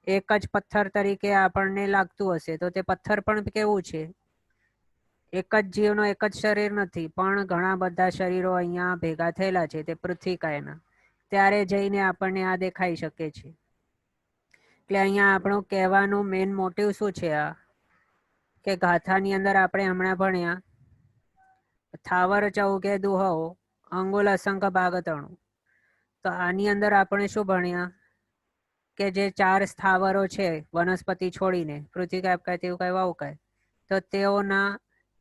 એક જ પથ્થર તરીકે આપણને લાગતું હશે તો તે પથ્થર પણ કેવું છે? એક જ જીવનો એક જ શરીર નથી, પણ ઘણા બધા શરીરો અહીંયા ભેગા થયેલા છે તે પૃથ્વીકાયના, ત્યારે જઈને આપણને આ દેખાઈ શકે છે. એટલે અહીંયા આપણું કહેવાનું મેઇન મોટિવ શું છે? આ કે ગાથાની અંદર આપણે હમણાં ભણ્યા થાવર ચૌકે દુહો અંગુલ અસંખ ભાગતણું. તો આની અંદર આપણે શું ભણ્યા કે જે 4 સ્થાવરો છે વનસ્પતિ છોડીને, પૃથ્વીકાય, અપકાય, તેવકાય, વાયુકાય, તો તેઓના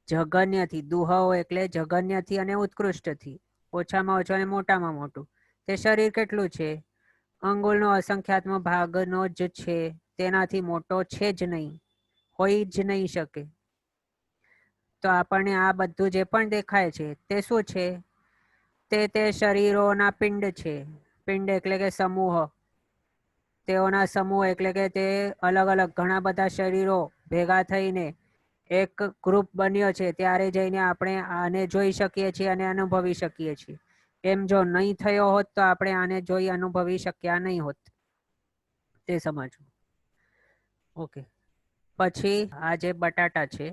જઘન્યથી, દુહો એટલે જઘન્યથી અને ઉત્કૃષ્ટથી, ઓછામાં ઓછું અને મોટામાં મોટું તે શરીર કેટલું છે? અંગુલનો અસંખ્યાત્મ ભાગનો જ છે, તેનાથી મોટો છે જ નહીં, હોઈ જ નહીં શકે. તો આપણને આ બધું જે પણ દેખાય છે તે શું છે? તે શરીરોના પિંડ છે. પિંડ એટલે કે સમૂહ. તેઓના સમૂહ એટલે કે તે અલગ અલગ ઘણા બધા શરીરો ભેગા થઈને એક ગ્રુપ બન્યો છે ત્યારે જઈને આપણે આને જોઈ શકીએ છીએ અને અનુભવી શકીએ છીએ. એમ જો નહીં થયો હોત તો આપણે આને જોઈ અનુભવી શક્યા નહીં હોત. તે સમજવું. ઓકે. પછી આ જે બટાટા છે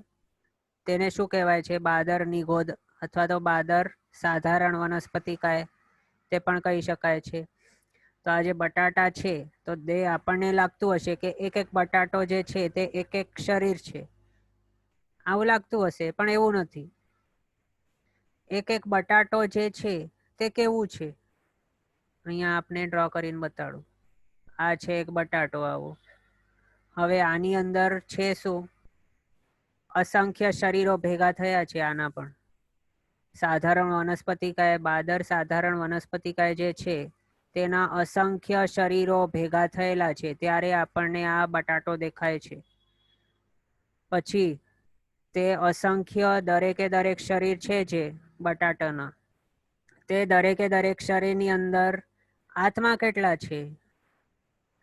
તેને શું કહેવાય છે? બાદર નિગોદ અથવા તો બાદર સાધારણ વનસ્પતિકાય તે પણ કહી શકાય છે. તો આ જે બટાટા છે તો તે આપણને લાગતું હશે કે એક એક બટાટો જે છે તે એક એક શરીર છે, આવું લાગતું હશે, પણ એવું નથી. એક એક બટાટો જે છે તે કેવું છે? અહીંયા આપને ડ્રો કરીને બતાડું. આ છે એક બટાટો આવો. હવે આની અંદર છે શું? અસંખ્ય શરીરો ભેગા થયા છે. આના પણ સાધારણ વનસ્પતિકાય, બાદર સાધારણ વનસ્પતિકાય જે છે તેના અસંખ્ય શરીરો ભેગા થયેલા છે ત્યારે આપણને આ બટાટો દેખાય છે. પછી તે અસંખ્ય દરેકે દરેક શરીર છે જે બટાટાના, તે દરેકે દરેક શરીરની અંદર આત્મા કેટલા છે?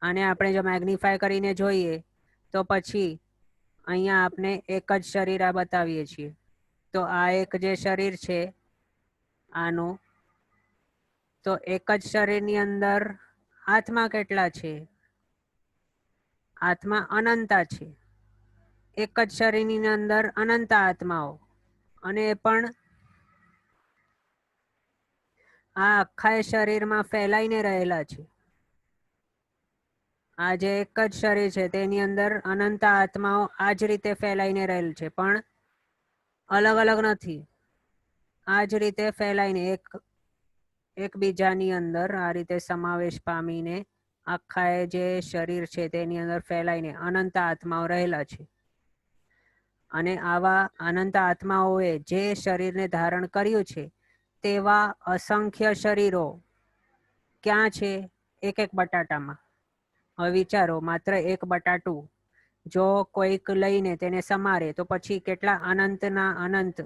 આને આપણે જો મેગ્નિફાય કરીને જોઈએ તો પછી અહીંયા આપણે એક જ શરીર આ બતાવીએ છીએ. તો આ એક જે શરીર છે આનું, તો એક જ શરીરની અંદર આત્મા કેટલા છે? આત્મા અનંતા છે. એક જ શરીરની અંદર અનંત આત્માઓ, અને એ પણ આ આખા શરીરમાં ફેલાઈને રહેલા છે. આ જે એક જ શરીર છે તેની અંદર અનંત આત્માઓ આ જ રીતે ફેલાઈને રહેલ છે, પણ અલગ અલગ નથી. આ જ રીતે ફેલાઈને એકબીજાની અંદર આ રીતે સમાવેશ પામીને આખા જે શરીર છે તેની અંદર ફેલાઈને અનંત આત્માઓ રહેલા છે. અને આવા અનંત આત્માઓએ જે શરીરને ધારણ કર્યું છે તેવા અસંખ્ય શરીરો ક્યાં છે? એક એક બટાટામાં. હવે વિચારો, માત્ર એક બટાટું જો કોઈક લઈને તેને સમારે તો પછી કેટલા અનંતના અનંત,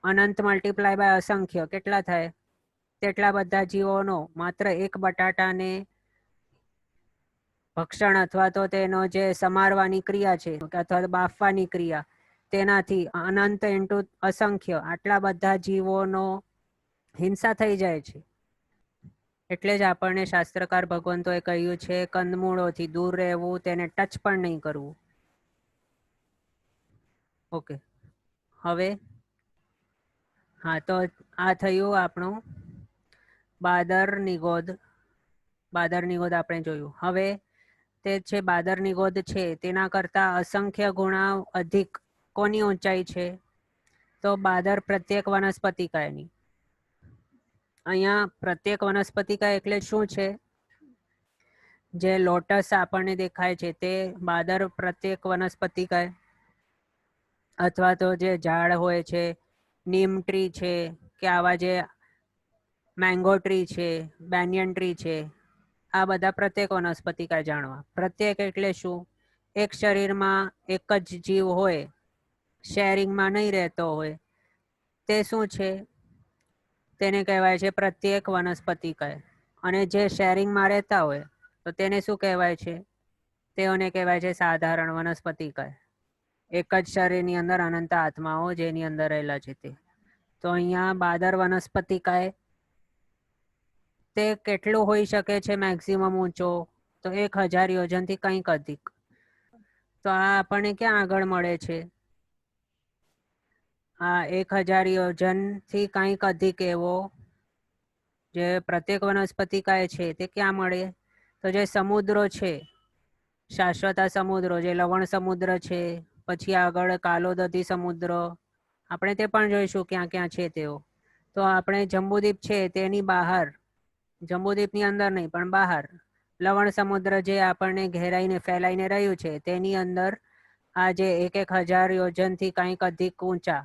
અનંત મલ્ટીપ્લાય બાય અસંખ્ય કેટલા થાય? તેટલા બધા જીવોનો માત્ર એક બટાટાને ભક્ષણ અથવા તો તેનો જે સમારવાની ક્રિયા છે અથવા બાફવાની ક્રિયા, તેનાથી અનંત ઇન્ટુ અસંખ્ય આટલા બધા જીવોનો હિંસા થઈ જાય છે. એટલે જ આપણને શાસ્ત્રકાર ભગવંતોએ કહ્યું છે કંદમૂળોથી દૂર રહેવું, તેને ટચ પણ નહીં કરવું. ઓકે. હવે હા, તો આ થયું આપણું બાદર નિગોદ. બાદર નિગોદ આપણે જોયું. હવે તે છે બાદર નિગોદ છે તેના કરતાં અસંખ્ય ગુણા અધિક કોની ઊંચાઈ છે? તો બાદર પ્રત્યેક વનસ્પતિકાયની. અહીંયા પ્રત્યેક વનસ્પતિકાય એટલે શું છે? જે લોટસ આપણને દેખાય છે તે બાદર પ્રત્યેક વનસ્પતિકાય, અથવા તો જે ઝાડ હોય છે, નીમ ટ્રી છે, કે આવા જે મેંગો ટ્રી છે, બેનિયન ટ્રી છે, આ બધા પ્રત્યેક વનસ્પતિકાય જાણવા. પ્રત્યેક એટલે શું? એક શરીરમાં એક જ જીવ હોય, શેરિંગમાં નહીં રહેતો હોય, તે શું છે? તેને કહેવાય છે પ્રત્યેક વનસ્પતિકાય. અને જે શેરિંગમાં રહેતા હોય તો તેને શું કહેવાય છે? તેઓને કહેવાય છે સાધારણ વનસ્પતિકાય. એક જ શરીરની અંદર અનંત આત્માઓ જેની અંદર રહેલા છે તે. તો અહીંયા બાદર વનસ્પતિકાય તે કેટલું હોઈ શકે છે મેક્સિમમ ઊંચો? તો 1000 યોજનથી કંઈક અધિક. તો આ આપણને ક્યાં આગળ મળે છે? આ 1000 યોજનથી કંઈક અધિક એવો જે પ્રત્યેક વનસ્પતિકાય છે તે ક્યાં મળે? તો જે સમુદ્રો છે, શાશ્વતા સમુદ્રો, જે લવણ સમુદ્ર છે, પછી આગળ કાલોદધી સમુદ્ર, આપણે તે પણ જોઈશું ક્યાં ક્યાં છે તેઓ. તો આપણે જંબુદ્વીપ છે તેની બહાર, જંબુદ્વીપની અંદર નહીં પણ બહાર, લવણ સમુદ્ર જે આપણને ઘેરાઈને ફેલાઈને રહ્યું છે તેની અંદર આ જે 1000 યોજનથી કંઈક અધિક ઊંચા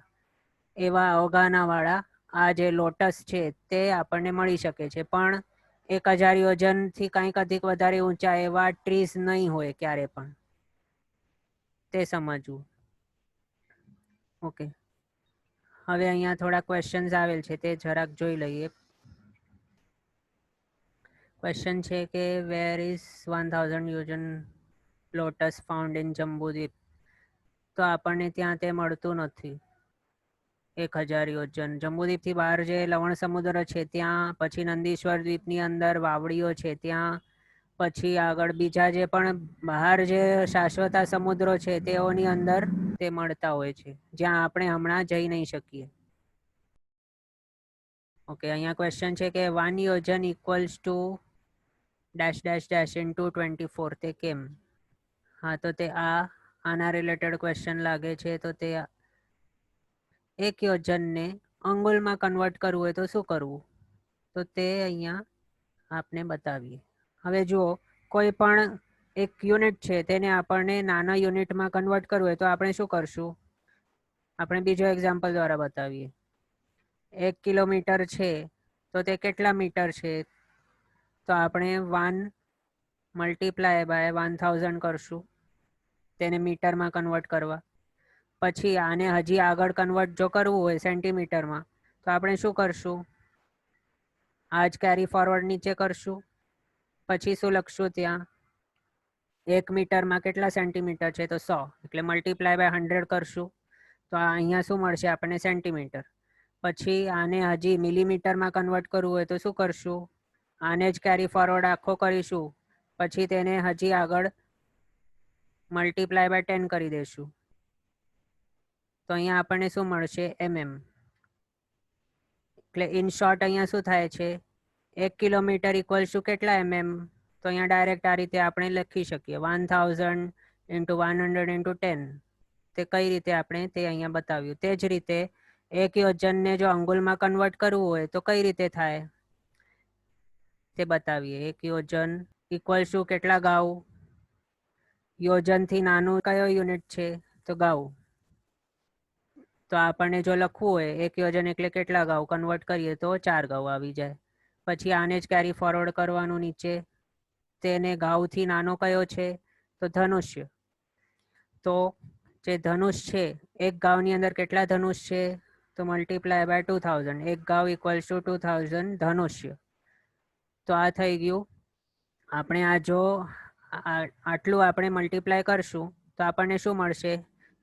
એવા અવગાહનાવાળા આ જે લોટસ છે તે આપણને મળી શકે છે. પણ 1000 યોજનથી કંઈક અધિક વધારે ઊંચા એવા ટ્રીઝ નહીં હોય ક્યારે પણ. તે સમજવું. ઓકે, હવે અહીંયા થોડા ક્વેશ્ચન્સ આવેલ છે તે જરાક જોઈ લઈએ. ક્વેશ્ચન છે કે વેર ઇઝ 1000 યોજન લોટસ ફાઉન્ડ ઇન જંબુદ્વીપ? તો આપણને ત્યાં તે મળતું નથી 1000 યોજન. જંબુદ્વીપથી બહાર જે લવણ સમુદ્ર છે ત્યાં, પછી નંદીશ્વર દ્વીપની અંદર વાવડીઓ છે ત્યાં, પછી આગળ બીજા જે પણ બહાર જે શાશ્વતા સમુદ્રો છે તેઓની અંદર તે મળતા હોય છે, જ્યાં આપણે હમણાં જઈ નહીં શકીએ. ઓકે, અહીંયા ક્વેશ્ચન છે કે 1 યોજન equals to dash dash dash into 24. તે કેમ? હા, તો તે આના રિલેટેડ ક્વેશ્ચન લાગે છે. તો તે 1 યોજનને અંગુલમાં કન્વર્ટ કરવું હોય તો શું કરવું? તો તે અહીંયા આપને બતાવીએ. હવે જુઓ, કોઈ પણ એક યુનિટ છે તેને આપણને નાના યુનિટમાં કન્વર્ટ કરવું હોય તો આપણે શું કરશું? આપણે બીજો એક્ઝામ્પલ દ્વારા બતાવીએ. 1 કિલોમીટર છે તો તે કેટલા મીટર છે? તો આપણે 1 મલ્ટીપ્લાય બાય 1000 કરશું તેને મીટરમાં કન્વર્ટ કરવા. પછી આને હજી આગળ કન્વર્ટ જો કરવું હોય સેન્ટીમીટરમાં તો આપણે શું કરશું? આ જ કેરી ફોરવર્ડ નીચે કરશું. પછી શું લખશું ત્યાં? 1 મીટરમાં કેટલા સેન્ટીમીટર છે? તો 100, એટલે મલ્ટીપ્લાય બાય 100 કરશું. તો અહીંયા શું મળશે આપણને? સેન્ટીમીટર. પછી આને હજી મિલીમીટરમાં કન્વર્ટ કરવું હોય તો શું કરશું? આને જ કેરી ફોરવર્ડ આખો કરીશું. પછી તેને હજી આગળ મલ્ટીપ્લાય બાય 10 કરી દઈશું. તો અહીંયા આપણને શું મળશે? mm. એટલે ઇન શોર્ટ અહીંયા શું થાય છે? 1 કિલોમીટર ઇક્વલ્સ ટુ કેટલા mm? તો અહીંયા ડાયરેક્ટ આ રીતે આપણે લખી શકીએ 1000 ઇન્ટુ 100 ઇન્ટુ 10. તે કઈ રીતે આપણે તે અહીંયા બતાવ્યું. તે જ રીતે 1 યોજનને જો અંગુલમાં કન્વર્ટ કરવું હોય તો કઈ રીતે થાય તે બતાવીએ. 1 યોજન ઇક્વલ્સ ટુ કેટલા ગાઉ? યોજનથી નાનું કયો યુનિટ છે? તો ગાઉ. તો આપણને જો લખવું હોય 1 યોજન એટલે કેટલા ગાઉ કન્વર્ટ કરીએ તો 4 ગાઉ આવી જાય. પછી આને જ કેરી ફોરવર્ડ કરવાનું નીચે. તેને ગાઉથી નાનો કયો છે? તો ધનુષ્ય. તો જે ધનુષ છે, એક ગાઉની અંદર કેટલા ધનુષ છે? તો મલ્ટીપ્લાય બાય 2000. 1 ગાઉ ઇક્વલ્સ ટુ 2000 ધનુષ્ય. તો આ થઈ ગયું. આપણે આ જો આટલું આપણે મલ્ટીપ્લાય કરશું તો આપણને શું મળશે?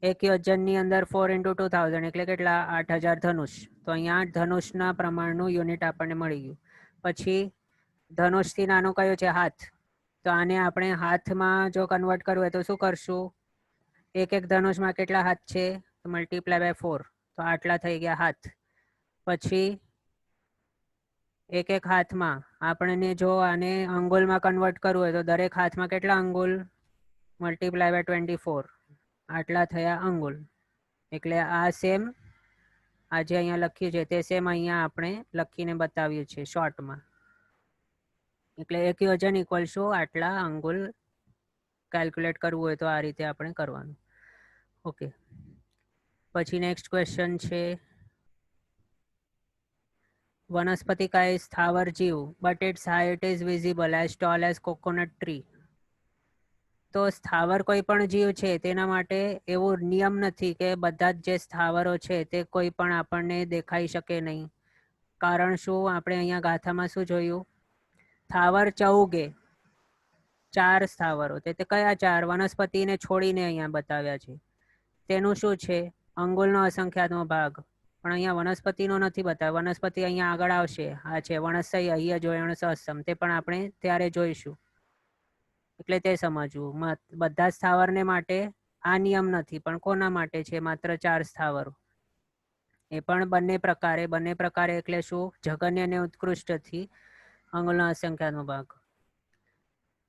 1 યોજનની અંદર 4 ઇન્ટુ 2000 એટલે કેટલા? 8000 ધનુષ. તો અહીંયા ધનુષના પ્રમાણનું યુનિટ આપણને મળી ગયું. પછી ધનુષથી નાનો કયો છે? હાથ. તો આને આપણે હાથમાં જો કન્વર્ટ કરવું હોય તો શું કરશું? એક ધનુષમાં કેટલા હાથ છે? તો મલ્ટીપ્લાય બાય 4. તો આટલા થઈ ગયા હાથ. પછી એક એક હાથમાં આપણને જો આને અંગુલમાં કન્વર્ટ કરવું હોય તો દરેક હાથમાં કેટલા અંગુલ મલ્ટીપ્લાય બાય 24 આટલા થયા અંગુલ. એટલે આ સેમ આજે અહીંયા લખ્યું છે તે સેમ અહીંયા આપણે લખીને બતાવ્યું છે શોર્ટમાં. એટલે એક વજન ઇક્વલ ટુ આટલા અંગુલ કેલ્ક્યુલેટ કરવું હોય તો આ રીતે આપણે કરવાનું. ઓકે, પછી નેક્સ્ટ ક્વેશ્ચન છે વનસ્પતિ કા ઇઝ સ્થાવર જીવ but its height is visible as tall as coconut tree. તો સ્થાવર કોઈ પણ જીવ છે તેના માટે એવો નિયમ નથી કે બધા જ જે સ્થાવરો છે તે કોઈ પણ આપણને દેખાઈ શકે નહીં. કારણ શું? આપણે અહીંયા ગાથામાં શું જોયું? સ્થાવર ચૌગે 4 સ્થાવરો. તે કયા 4? વનસ્પતિને છોડીને અહીંયા બતાવ્યા છે. તેનું શું છે? અંગુલનો અસંખ્યાતનો ભાગ. પણ અહીંયા વનસ્પતિનો નથી બતાવ્યો. વનસ્પતિ અહીંયા આગળ આવશે. આ છે વણસય અહીંયા જોયણ સહસમ. તે પણ આપણે ત્યારે જોઈશું. એટલે તે સમજવું. બધા સ્થાવરને માટે આ નિયમ નથી, પણ કોના માટે છે? માત્ર 4 સ્થાવરો. એ પણ બંને પ્રકારે એટલે શું? જઘન્ય અને ઉત્કૃષ્ટથી અંગુલનો અસંખ્યાતનો ભાગ.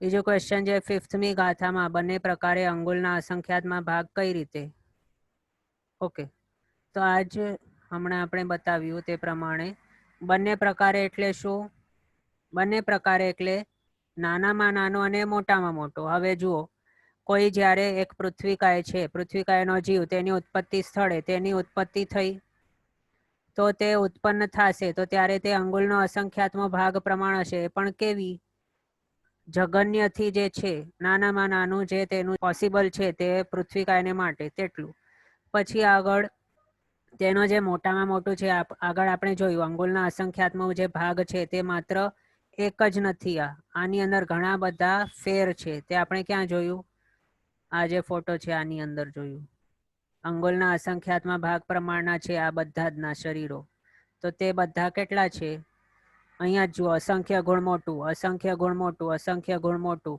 બીજો ક્વેશ્ચન છે 5મી ગાથામાં બંને પ્રકારે અંગુલના અસંખ્યાતમાં ભાગ કઈ રીતે? ઓકે, તો આજ હમણાં આપણે બતાવ્યું તે પ્રમાણે બંને પ્રકારે એટલે શું? બંને પ્રકારે એટલે નાનામાં નાનો અને મોટામાં મોટો. હવે જુઓ, કોઈ જ્યારે એક પૃથ્વીકાય છે, પૃથ્વીકાયનો જીવ, તેની ઉત્પત્તિ સ્થળે તેની ઉત્પત્તિ થઈ તો તે ઉત્પન્ન થશે તો ત્યારે તે અંગુલનો અસંખ્યાતનો ભાગ પ્રમાણ હશે. પણ કેવી? જઘન્યથી જે છે નાનામાં નાનું જે તેનું પોસિબલ છે તે પૃથ્વીકાયને માટે તેટલું. પછી આગળ તેનો જે મોટામાં મોટું છે આગળ આપણે જોયું અંગુલના અસંખ્યાતનો જે ભાગ છે તે માત્ર એક જ નથી. આની અંદર ઘણા બધા ફેર છે. તે આપણે ક્યાં જોયું? આ જે ફોટો છે આની અંદર જોયું. અંગુલના અસંખ્યાતમાં ભાગ પ્રમાણના છે આ બધા જ ના શરીરો. તો તે બધા કેટલા છે? અહીંયા જુઓ, અસંખ્ય ગુણ મોટું, અસંખ્ય ગુણ મોટું, અસંખ્ય ગુણ મોટું.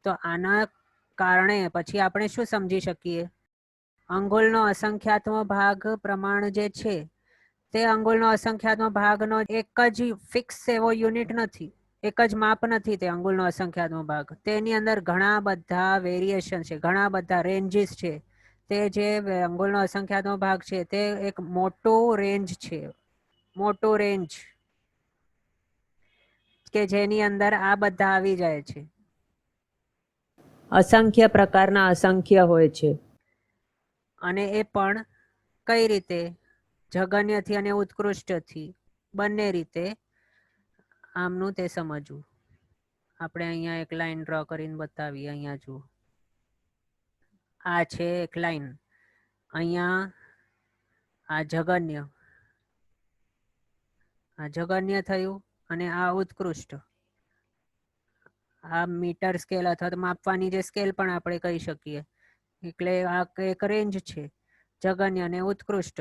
તો આના કારણે પછી આપણે શું સમજી શકીએ? અંગુલનો અસંખ્યાતનો ભાગ પ્રમાણ જે છે તે અંગુલનો અસંખ્યાતનો ભાગનો એક જ ફિક્સ એવો યુનિટ નથી, એક જ માપ નથી તે અંગુલનો અસંખ્યાતનો ભાગ. તેની અંદર ઘણા બધા વેરિએશન છે, ઘણા બધા રેન્જીસ છે. તે જે અંગુલનો અસંખ્યાતનો ભાગ છે તે એક મોટો રેન્જ છે, મોટો રેન્જ કે જેની અંદર આ બધા આવી જાય છે. અસંખ્ય પ્રકારના અસંખ્ય હોય છે. અને એ પણ કઈ રીતે? જઘન્યથી અને ઉત્કૃષ્ટથી, બંને રીતે આમનું તે સમજવું. આપણે અહીંયા એક લાઈન ડ્રો કરીને બતાવીએ. અહીંયા જુઓ, આ છે એક લાઈન. અહીંયા આ જઘન્ય થયું અને આ ઉત્કૃષ્ટ. આ મીટર સ્કેલ અથવા તો માપવાની જે સ્કેલ પણ આપણે કહી શકીએ. એટલે આ એક રેન્જ છે, જઘન્ય અને ઉત્કૃષ્ટ.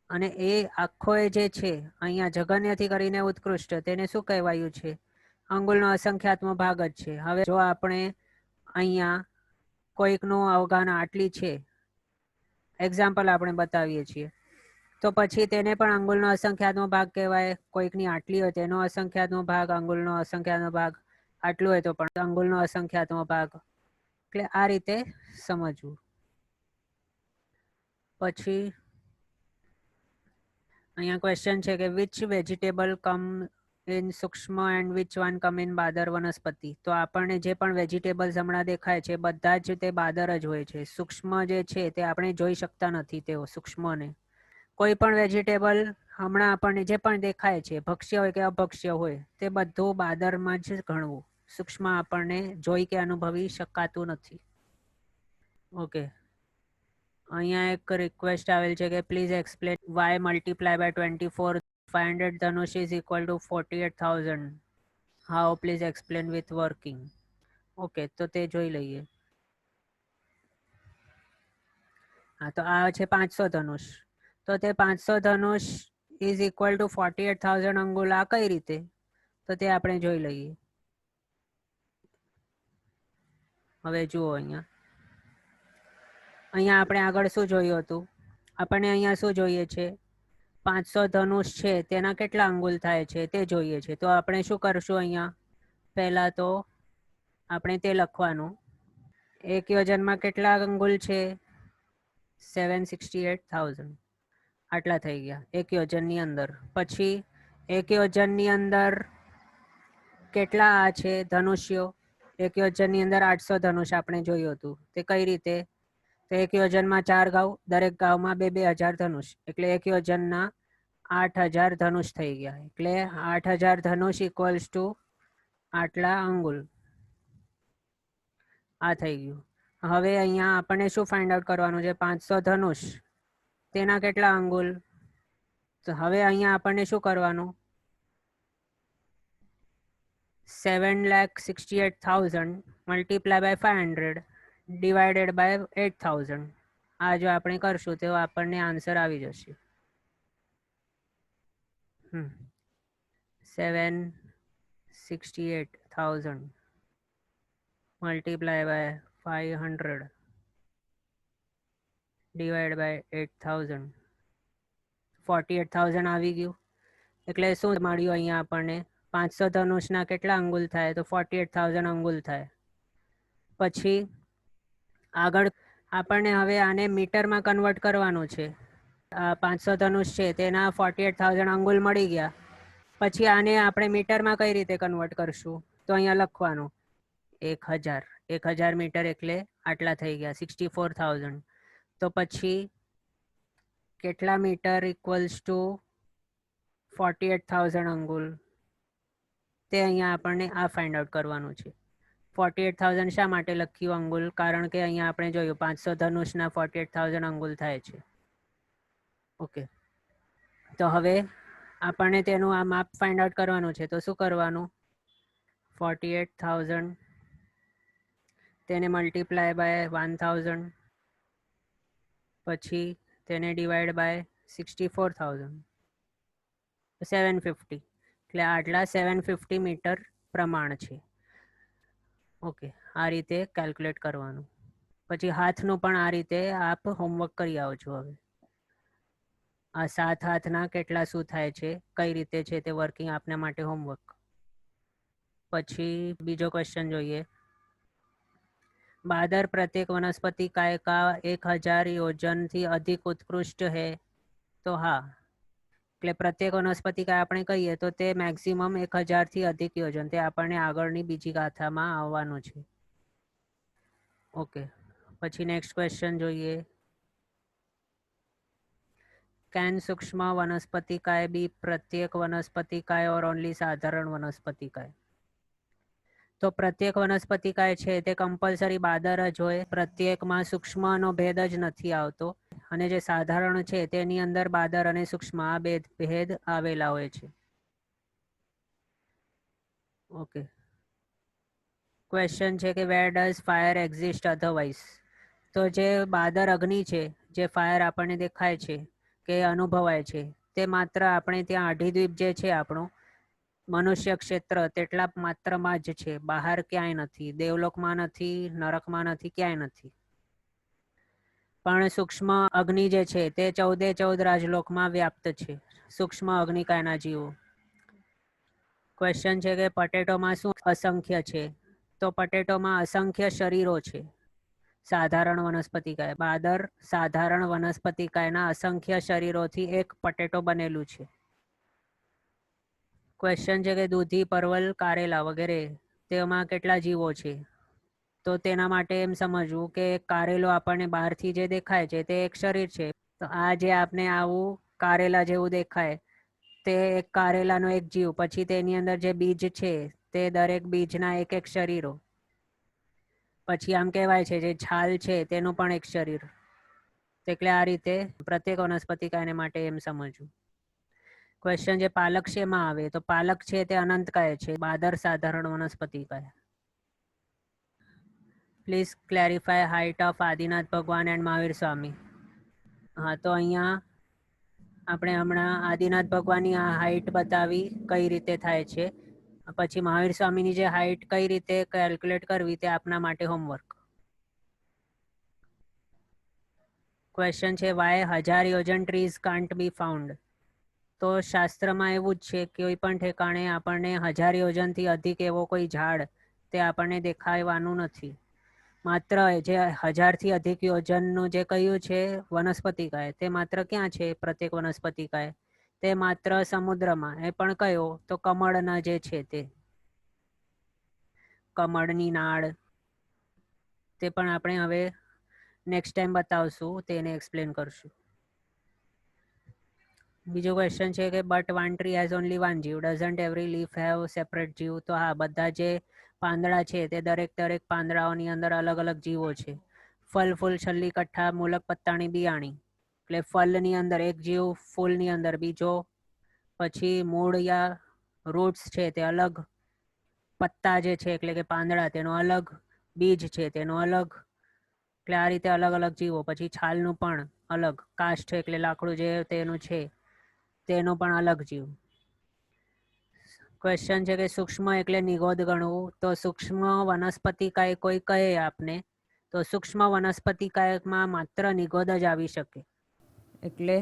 અને એ આખો જે છે અહીંયા જઘન્યથી કરીને ઉત્કૃષ્ટ, તેને શું કહેવાયું છે? અંગુલનો અસંખ્યાતનો ભાગ જ છે. હવે જો આપણે અહીંયા કોઈકનું અવગાન આટલી છે, એક્ઝામ્પલ આપણે બતાવીએ છીએ, તો પછી તેને પણ અંગુલનો અસંખ્યાતનો ભાગ કહેવાય. કોઈકની આટલી હોય તેનો અસંખ્યાતનો ભાગ, અંગુલનો અસંખ્યાતનો ભાગ. આટલું હોય તો પણ અંગુલનો અસંખ્યાતનો ભાગ. એટલે આ રીતે સમજવું. પછી અહીંયા ક્વેશ્ચન છે કે વિચ વેજીટેબલ કમ ઇન સૂક્ષ્મ and which one come in બાદર વનસ્પતિ. તો આપણને જે પણ વેજીટેબલ્સ હમણાં દેખાય છે બધા જ તે બાદર જ હોય છે. સૂક્ષ્મ જે છે તે આપણે જોઈ શકતા નથી. તેઓ સૂક્ષ્મને કોઈ પણ વેજીટેબલ હમણાં આપણને જે પણ દેખાય છે, ભક્ષ્ય હોય કે અભક્ષ્ય હોય, તે બધું બાદરમાં જ ગણવું. સૂક્ષ્મ આપણને જોઈ કે અનુભવી શકાતું નથી. ઓકે, અહીંયા એક રિક્વેસ્ટ આવેલ છે કે please explain why multiply by 24 500 ધનુષ is equal to 48,000. How? Please explain with working. Okay, તો તે જોઈ લઈએ. હા, તો આ છે 500 ધનુષ. તો તે 500 ધનુષ ઇઝ ઇક્વલ ટુ 48,000 અંગુલ. આ કઈ રીતે? તો તે આપણે જોઈ લઈએ. હવે જુઓ, અહીંયા આપણે આગળ શું જોયું હતું? આપણને અહીંયા શું જોઈએ છે, 500 ધનુષ છે તેના કેટલા અંગુલ થાય છે તે જોઈએ છે. તો આપણે શું કરશું, અહીંયા પહેલાં તો આપણે તે લખવાનું. એક યોજનમાં કેટલા અંગુલ છે? 768,000. આટલા થઈ ગયા એક યોજનની અંદર. પછી એક યોજનની અંદર કેટલા આ છે ધનુષ્યો? એક યોજનની અંદર 800 ધનુષ આપણે જોયું હતું. તે કઈ રીતે? તો એક યોજનમાં 4 ગાઉ, દરેક ગાઉમાં 2,000 ધનુષ, એટલે એક યોજનના 8,000 ધનુષ થઈ ગયા. એટલે 8,000 ધનુષ ઇક્વલ્સ ટુ આટલા અંગુલ. આ થઈ ગયું. હવે અહીંયા આપણને શું ફાઇન્ડ આઉટ કરવાનું છે? 500 ધનુષ તેના કેટલા અંગુલ? તો હવે અહીંયા આપણને શું કરવાનું? 7,68,000 મલ્ટીપ્લાય બાય 500 ડિવાઇડેડ બાય 8,000. આ જો આપણે કરશું તો આપણને આન્સર આવી જશે. 768,000 મલ્ટીપ્લાય બાય 500 ડિવાઇડ બાય 8,000, 48,000 આવી ગયું. એટલે શું મળ્યું અહીંયા આપણને? 500 ધનુષના કેટલા અંગુલ થાય? તો 48,000 અંગુલ થાય. પછી આગળ આપણને હવે આને મીટરમાં કન્વર્ટ કરવાનું છે. 500 ધનુષ છે તેના 48,000 અંગુલ મળી ગયા. પછી આને આપણે મીટરમાં કઈ રીતે કન્વર્ટ કરશું? તો અહીંયા લખવાનું 1,000 મીટર એટલે આટલા થઈ ગયા 64,000. તો પછી કેટલા મીટર ઇક્વલ્સ ટુ 48,000 અંગુલ? તે અહીંયા આપણને આ ફાઇન્ડ આઉટ કરવાનું છે. 48,000 શા માટે લખ્યું અંગુલ? કારણ કે અહીંયા આપણે જોયું 500 ધનુષના 48,000 અંગુલ થાય છે. ઓકે, તો હવે આપણને તેનું આ માપ ફાઇન્ડ આઉટ કરવાનું છે. તો શું કરવાનું? 48,000 તેને મલ્ટીપ્લાય બાય 1,000, પછી તેને ડિવાઈડ બાય 64,000, 750. એટલે આટલા 750 મીટર પ્રમાણ છે. ઓકે, આ રીતે કેલ્ક્યુલેટ કરવાનું. પછી હાથનું પણ આ રીતે આપ હોમવર્ક કરી આવજો. હવે આ 7 હાથના કેટલા શું થાય છે, કઈ રીતે છે તે વર્કિંગ આપના માટે હોમવર્ક. પછી બીજો ક્વેશ્ચન જોઈએ. बादर प्रत्येक वनस्पति काय का 1,000 योजन थी अधिक उत्कृष्ट है? तो हाँ, એટલે પ્રત્યેક વનસ્પતિ કાય આપણે કહીએ તો તે મેક્સિમમ 1,000 થી અધિક યોજન, તે આપણને આગળની બીજી ગાથામાં આવવાનું છે. ઓકે, પછી નેક્સ્ટ ક્વેશ્ચન જોઈએ. कैन सूक्ष्म वनस्पति काय बी प्रत्येक वनस्पति काय और ओनली साधारण वनस्पति काय? તો પ્રત્યેક વનસ્પતિ કાય છે તે કમ્પલસરી બાદર જ હોય. પ્રત્યેકમાં સૂક્ષ્મનો ભેદ જ નથી આવતો, અને જે સાધારણ છે તેની અંદર બાદર અને સૂક્ષ્મ આ ભેદ આવેલા હોય છે. ઓકે, ક્વેશ્ચન છે કે where does fire exist otherwise? તો જે બાદર અગ્નિ છે, જે ફાયર આપણને દેખાય છે કે અનુભવાય છે, તે માત્ર આપણે ત્યાં અઢીદ્વીપ જે છે આપણું મનુષ્ય ક્ષેત્ર તેટલા માત્રમાં જ છે, બહાર ક્યાંય નથી. દેવલોકમાં નથી, નરકમાં નથી, ક્યાંય નથી. પણ સૂક્ષ્મ અગ્નિ જે છે તે 14 રાજલોકમાં વ્યાપ્ત છે, સૂક્ષ્મ અગ્નિકાયના જીવો. ક્વેશ્ચન છે કે પટેટોમાં શું અસંખ્ય છે? તો પટેટોમાં અસંખ્ય શરીરો છે. સાધારણ વનસ્પતિકાય બાદર સાધારણ વનસ્પતિકાયના અસંખ્ય શરીરોથી એક પટેટો બનેલું છે. ક્વેશ્ચન છે કે દૂધી, પરવલ, કારેલા વગેરે તેમાં કેટલા જીવો છે? તો તેના માટે એમ સમજવું કે કારેલો આપણને બહારથી જે દેખાય છે તે એક શરીર છે. તો આ જે આપને આવું કારેલા જેવું દેખાય તે એક કારેલાનો એક જીવ. પછી તેની અંદર જે બીજ છે તે દરેક બીજના એક એક શરીરો. પછી આમ કહેવાય છે જે છાલ છે તેનું પણ એક શરીર. એટલે આ રીતે પ્રત્યેક વનસ્પતિકાયને માટે એમ સમજવું. ક્વેશ્ચન જે પાલક શેમાં આવે? તો પાલક છે તે અનંતકાય છે, બાદર સાધારણ વનસ્પતિકાય. Please clarify height of Adinath Bhagwan and Mahavir Swami. હા, તો અહીંયા આપણે હમણાં આદિનાથ ભગવાનની આ હાઇટ બતાવી કઈ રીતે થાય છે. પછી મહાવીર સ્વામીની જે હાઇટ કઈ રીતે કેલ્ક્યુલેટ કરવી તે આપના માટે હોમવર્ક. ક્વેશ્ચન છે વાય 1000 યોજન ટ્રીઝ કાન્ટ બી ફાઉન્ડ. તો શાસ્ત્રમાં એવું જ છે કે કોઈ પણ ઠેકાણે આપણને 1000 યોજનથી અધિક એવો કોઈ ઝાડ તે આપણને દેખાવાનું નથી. માત્ર જે 1000થી અધિક યોજનનું જે કહ્યું છે વનસ્પતિકાય, તે માત્ર ક્યાં છે? પ્રત્યેક વનસ્પતિકાય તે માત્ર સમુદ્રમાં. એ પણ કયો? તો કમળના જે છે તે કમળની નાળ. તે પણ આપણે હવે નેક્સ્ટ ટાઈમ બતાવશું, તેને એક્સપ્લેન કરશું. બીજો ક્વેશ્ચન છે કે but one tree has only one જીવ, doesn't every leaf have separate જીવ. તો હા, બધા જે પાંદડા છે તે દરેક પાંદડાઓની અંદર અલગ અલગ જીવો છે. ફલ ફૂલ છલ્લી કઠ્ઠા મૂલક પત્તાણી બિયાણી. એટલે ફલની અંદર એક જીવ, ફૂલની અંદર બીજો, પછી મૂળ યા રૂટ્સ છે તે અલગ, પત્તા જે છે એટલે કે પાંદડા તેનો અલગ, બીજ છે તેનો અલગ. એટલે આ રીતે અલગ અલગ જીવો. પછી છાલનું પણ અલગ, કાષ્ઠ એટલે લાકડું જે તેનું છે તેનો પણ અલગ જીવ. ક્વેશ્ચન છે કે સૂક્ષ્મ એટલે નિગોદ ગણવું. તો સૂક્ષ્મ વનસ્પતિકાય કોઈ કહે આપને, તો સૂક્ષ્મ વનસ્પતિકાયમાં માત્ર નિગોદ જ આવી શકે. એટલે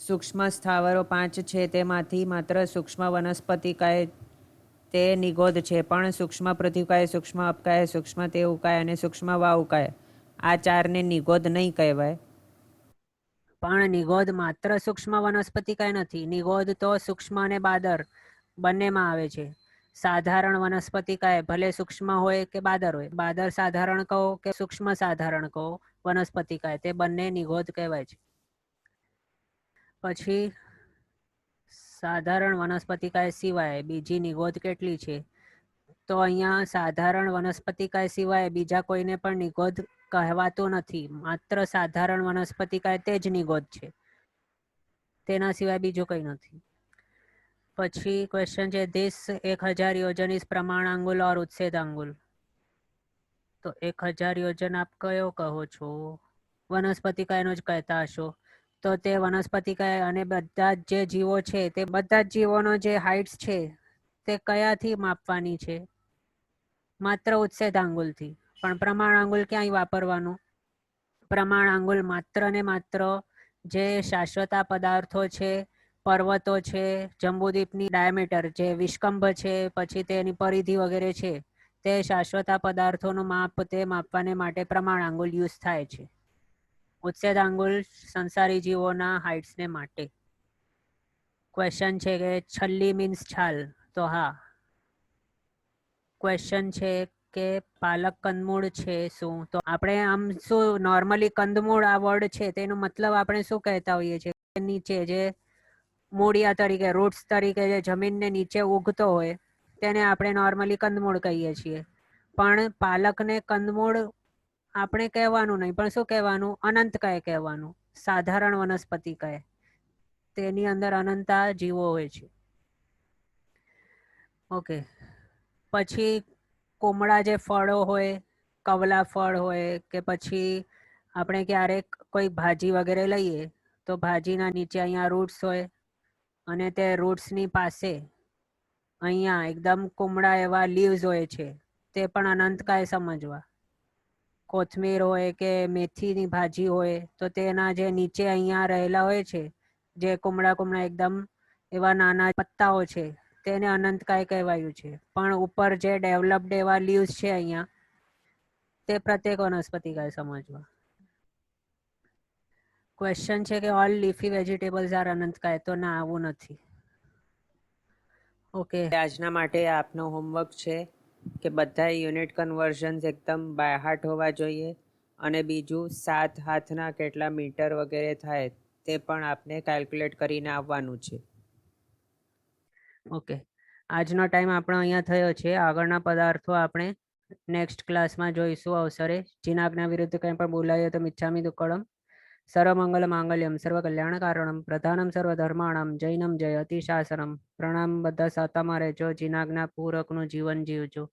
સૂક્ષ્મ સ્થાવરો 5 છે તેમાંથી માત્ર સૂક્ષ્મ વનસ્પતિકાય તે નિગોદ છે. પણ સૂક્ષ્મ પૃથ્વીકાય, સૂક્ષ્મ અપકાય, સૂક્ષ્મ તેવુકાય અને સૂક્ષ્મ વાયુકાય આ 4ને નિગોદ નહીં કહેવાય. પણ નિગોદ માત્ર સૂક્ષ્મ વનસ્પતિકાય નથી. નિગોદ તો સૂક્ષ્મ અને બાદર બંનેમાં આવે છે. સાધારણ વનસ્પતિકાય ભલે સૂક્ષ્મ હોય કે બાદર હોય, બાદર સાધારણ કહો કે સૂક્ષ્મ સાધારણ કહો, વનસ્પતિકાય તે બંને નિગોદ કહેવાય છે. પછી સાધારણ વનસ્પતિકાય સિવાય બીજી નિગોદ કેટલી છે? તો અહીંયા સાધારણ વનસ્પતિકાય સિવાય બીજા કોઈને પણ નિગોદ કહેવાતું નથી. માત્ર સાધારણ વનસ્પતિકાય તે જ નિગોદ છે, તેના સિવાય બીજું કંઈ નથી. પછી ક્વેશ્ચન છે ધીસ 1000 યોજન ઇઝ પ્રમાણાંગુલ ઓર ઉચ્છેદાંગુલ. તો 1000 યોજન આપ કયો કહો છો? વનસ્પતિકાયનો જ કહેતા હશો. તો તે વનસ્પતિકાય અને બધા જ જે જીવો છે તે બધા જ જીવોનો જે હાઇટ્સ છે તે કયાથી માપવાની છે? માત્ર ઉચ્છેદાંગુલથી. પણ પ્રમાણાંગુલ ક્યાંય વાપરવાનું? પ્રમાણાંગુલ માત્ર ને માત્ર જે શાશ્વતા પદાર્થો છે, પર્વતો છે, જંબુદ્વીપની ડાયામીટર જે વિસ્કંભ છે, પછી તેની પરિધિ વગેરે છે, તે શાશ્વતા પદાર્થોનું માપ તે માપવાને માટે પ્રમાણાંગુલ યુઝ થાય છે. ઉચ્છેદાંગુલ સંસારી જીવોના હાઇટ્સને માટે. ક્વેશ્ચન છે કે છલ્લી મીન્સ છાલ. તો હા. ક્વેશ્ચન છે કે પાલક કંદમૂળ છે શું? તો આપણે આમ શું નોર્મલી કંદમૂળ આ વર્ડ છે તેનો મતલબ આપણે શું કહેતા હોઈએ છીએ? નીચે જે મૂળિયા તરીકે, રૂટ્સ તરીકે જે જમીનને નીચે ઉગતો હોય તેને આપણે નોર્મલી કંદમૂળ કહીએ છીએ. પણ પાલકને કંદમૂળ આપણે કહેવાનું નહીં, પણ શું કહેવાનું? અનંતકાય કહેવાનું. સાધારણ વનસ્પતિકાય તેની અંદર અનંતા જીવો હોય છે. ઓકે. પછી કોમળા જે ફળો હોય, કવલા ફળ હોય કે પછી આપણે ક્યારેક કોઈ ભાજી વગેરે લઈએ તો ભાજીના નીચે અહીંયા રૂટ્સ હોય અને તે રૂટ્સની પાસે અહીંયા એકદમ કોમળા એવા લીવ્સ હોય છે, તે પણ અનંતકાય સમજવા. કોથમીર હોય કે મેથીની ભાજી હોય તો તેના જે નીચે અહીંયા રહેલા હોય છે, જે કોમળા એકદમ એવા નાના પત્તાઓ છે, તેને અનંતકાય કહેવાયું છે. પણ ઉપર જે ડેવલપ્ડ એવા લીવ્સ છે અહીંયા, તે પ્રત્યેક વનસ્પતિકાય સમજવા. ક્વેશ્ચન છે કે ઓલ લીફી વેજીટેબલ્સ આર અનંતકાય. તો ના, આવું નથી. ઓકે, આજના માટે આપનો હોમવર્ક છે કે બધા યુનિટ કન્વર્ઝન્સ એકદમ બાયહાર્ટ હોવા જોઈએ અને બીજું 7 હાથના કેટલા મીટર વગેરે થાય તે પણ આપને કેલ્ક્યુલેટ કરીને આવવાનું છે. ઓકે, આજનો ટાઈમ આપણો અહીંયા થયો છે. આગળના પદાર્થો આપણે નેક્સ્ટ ક્લાસમાં જોઈશું અવસરે. જીનાજ્ઞા વિરુદ્ધ કંઈ પણ બોલાયો તો મિચ્છામિ દુક્કડમ. સર્વમંગલ માંગલ્યમ સર્વ કલ્યાણ કારણમ પ્રધાનમ સર્વ ધર્માણમ જૈનમ જય અતિશાસનમ. પ્રણામ. બધા સાતામાં રહેજો, જીનાજ્ઞા પૂરકનું જીવન જીવજો.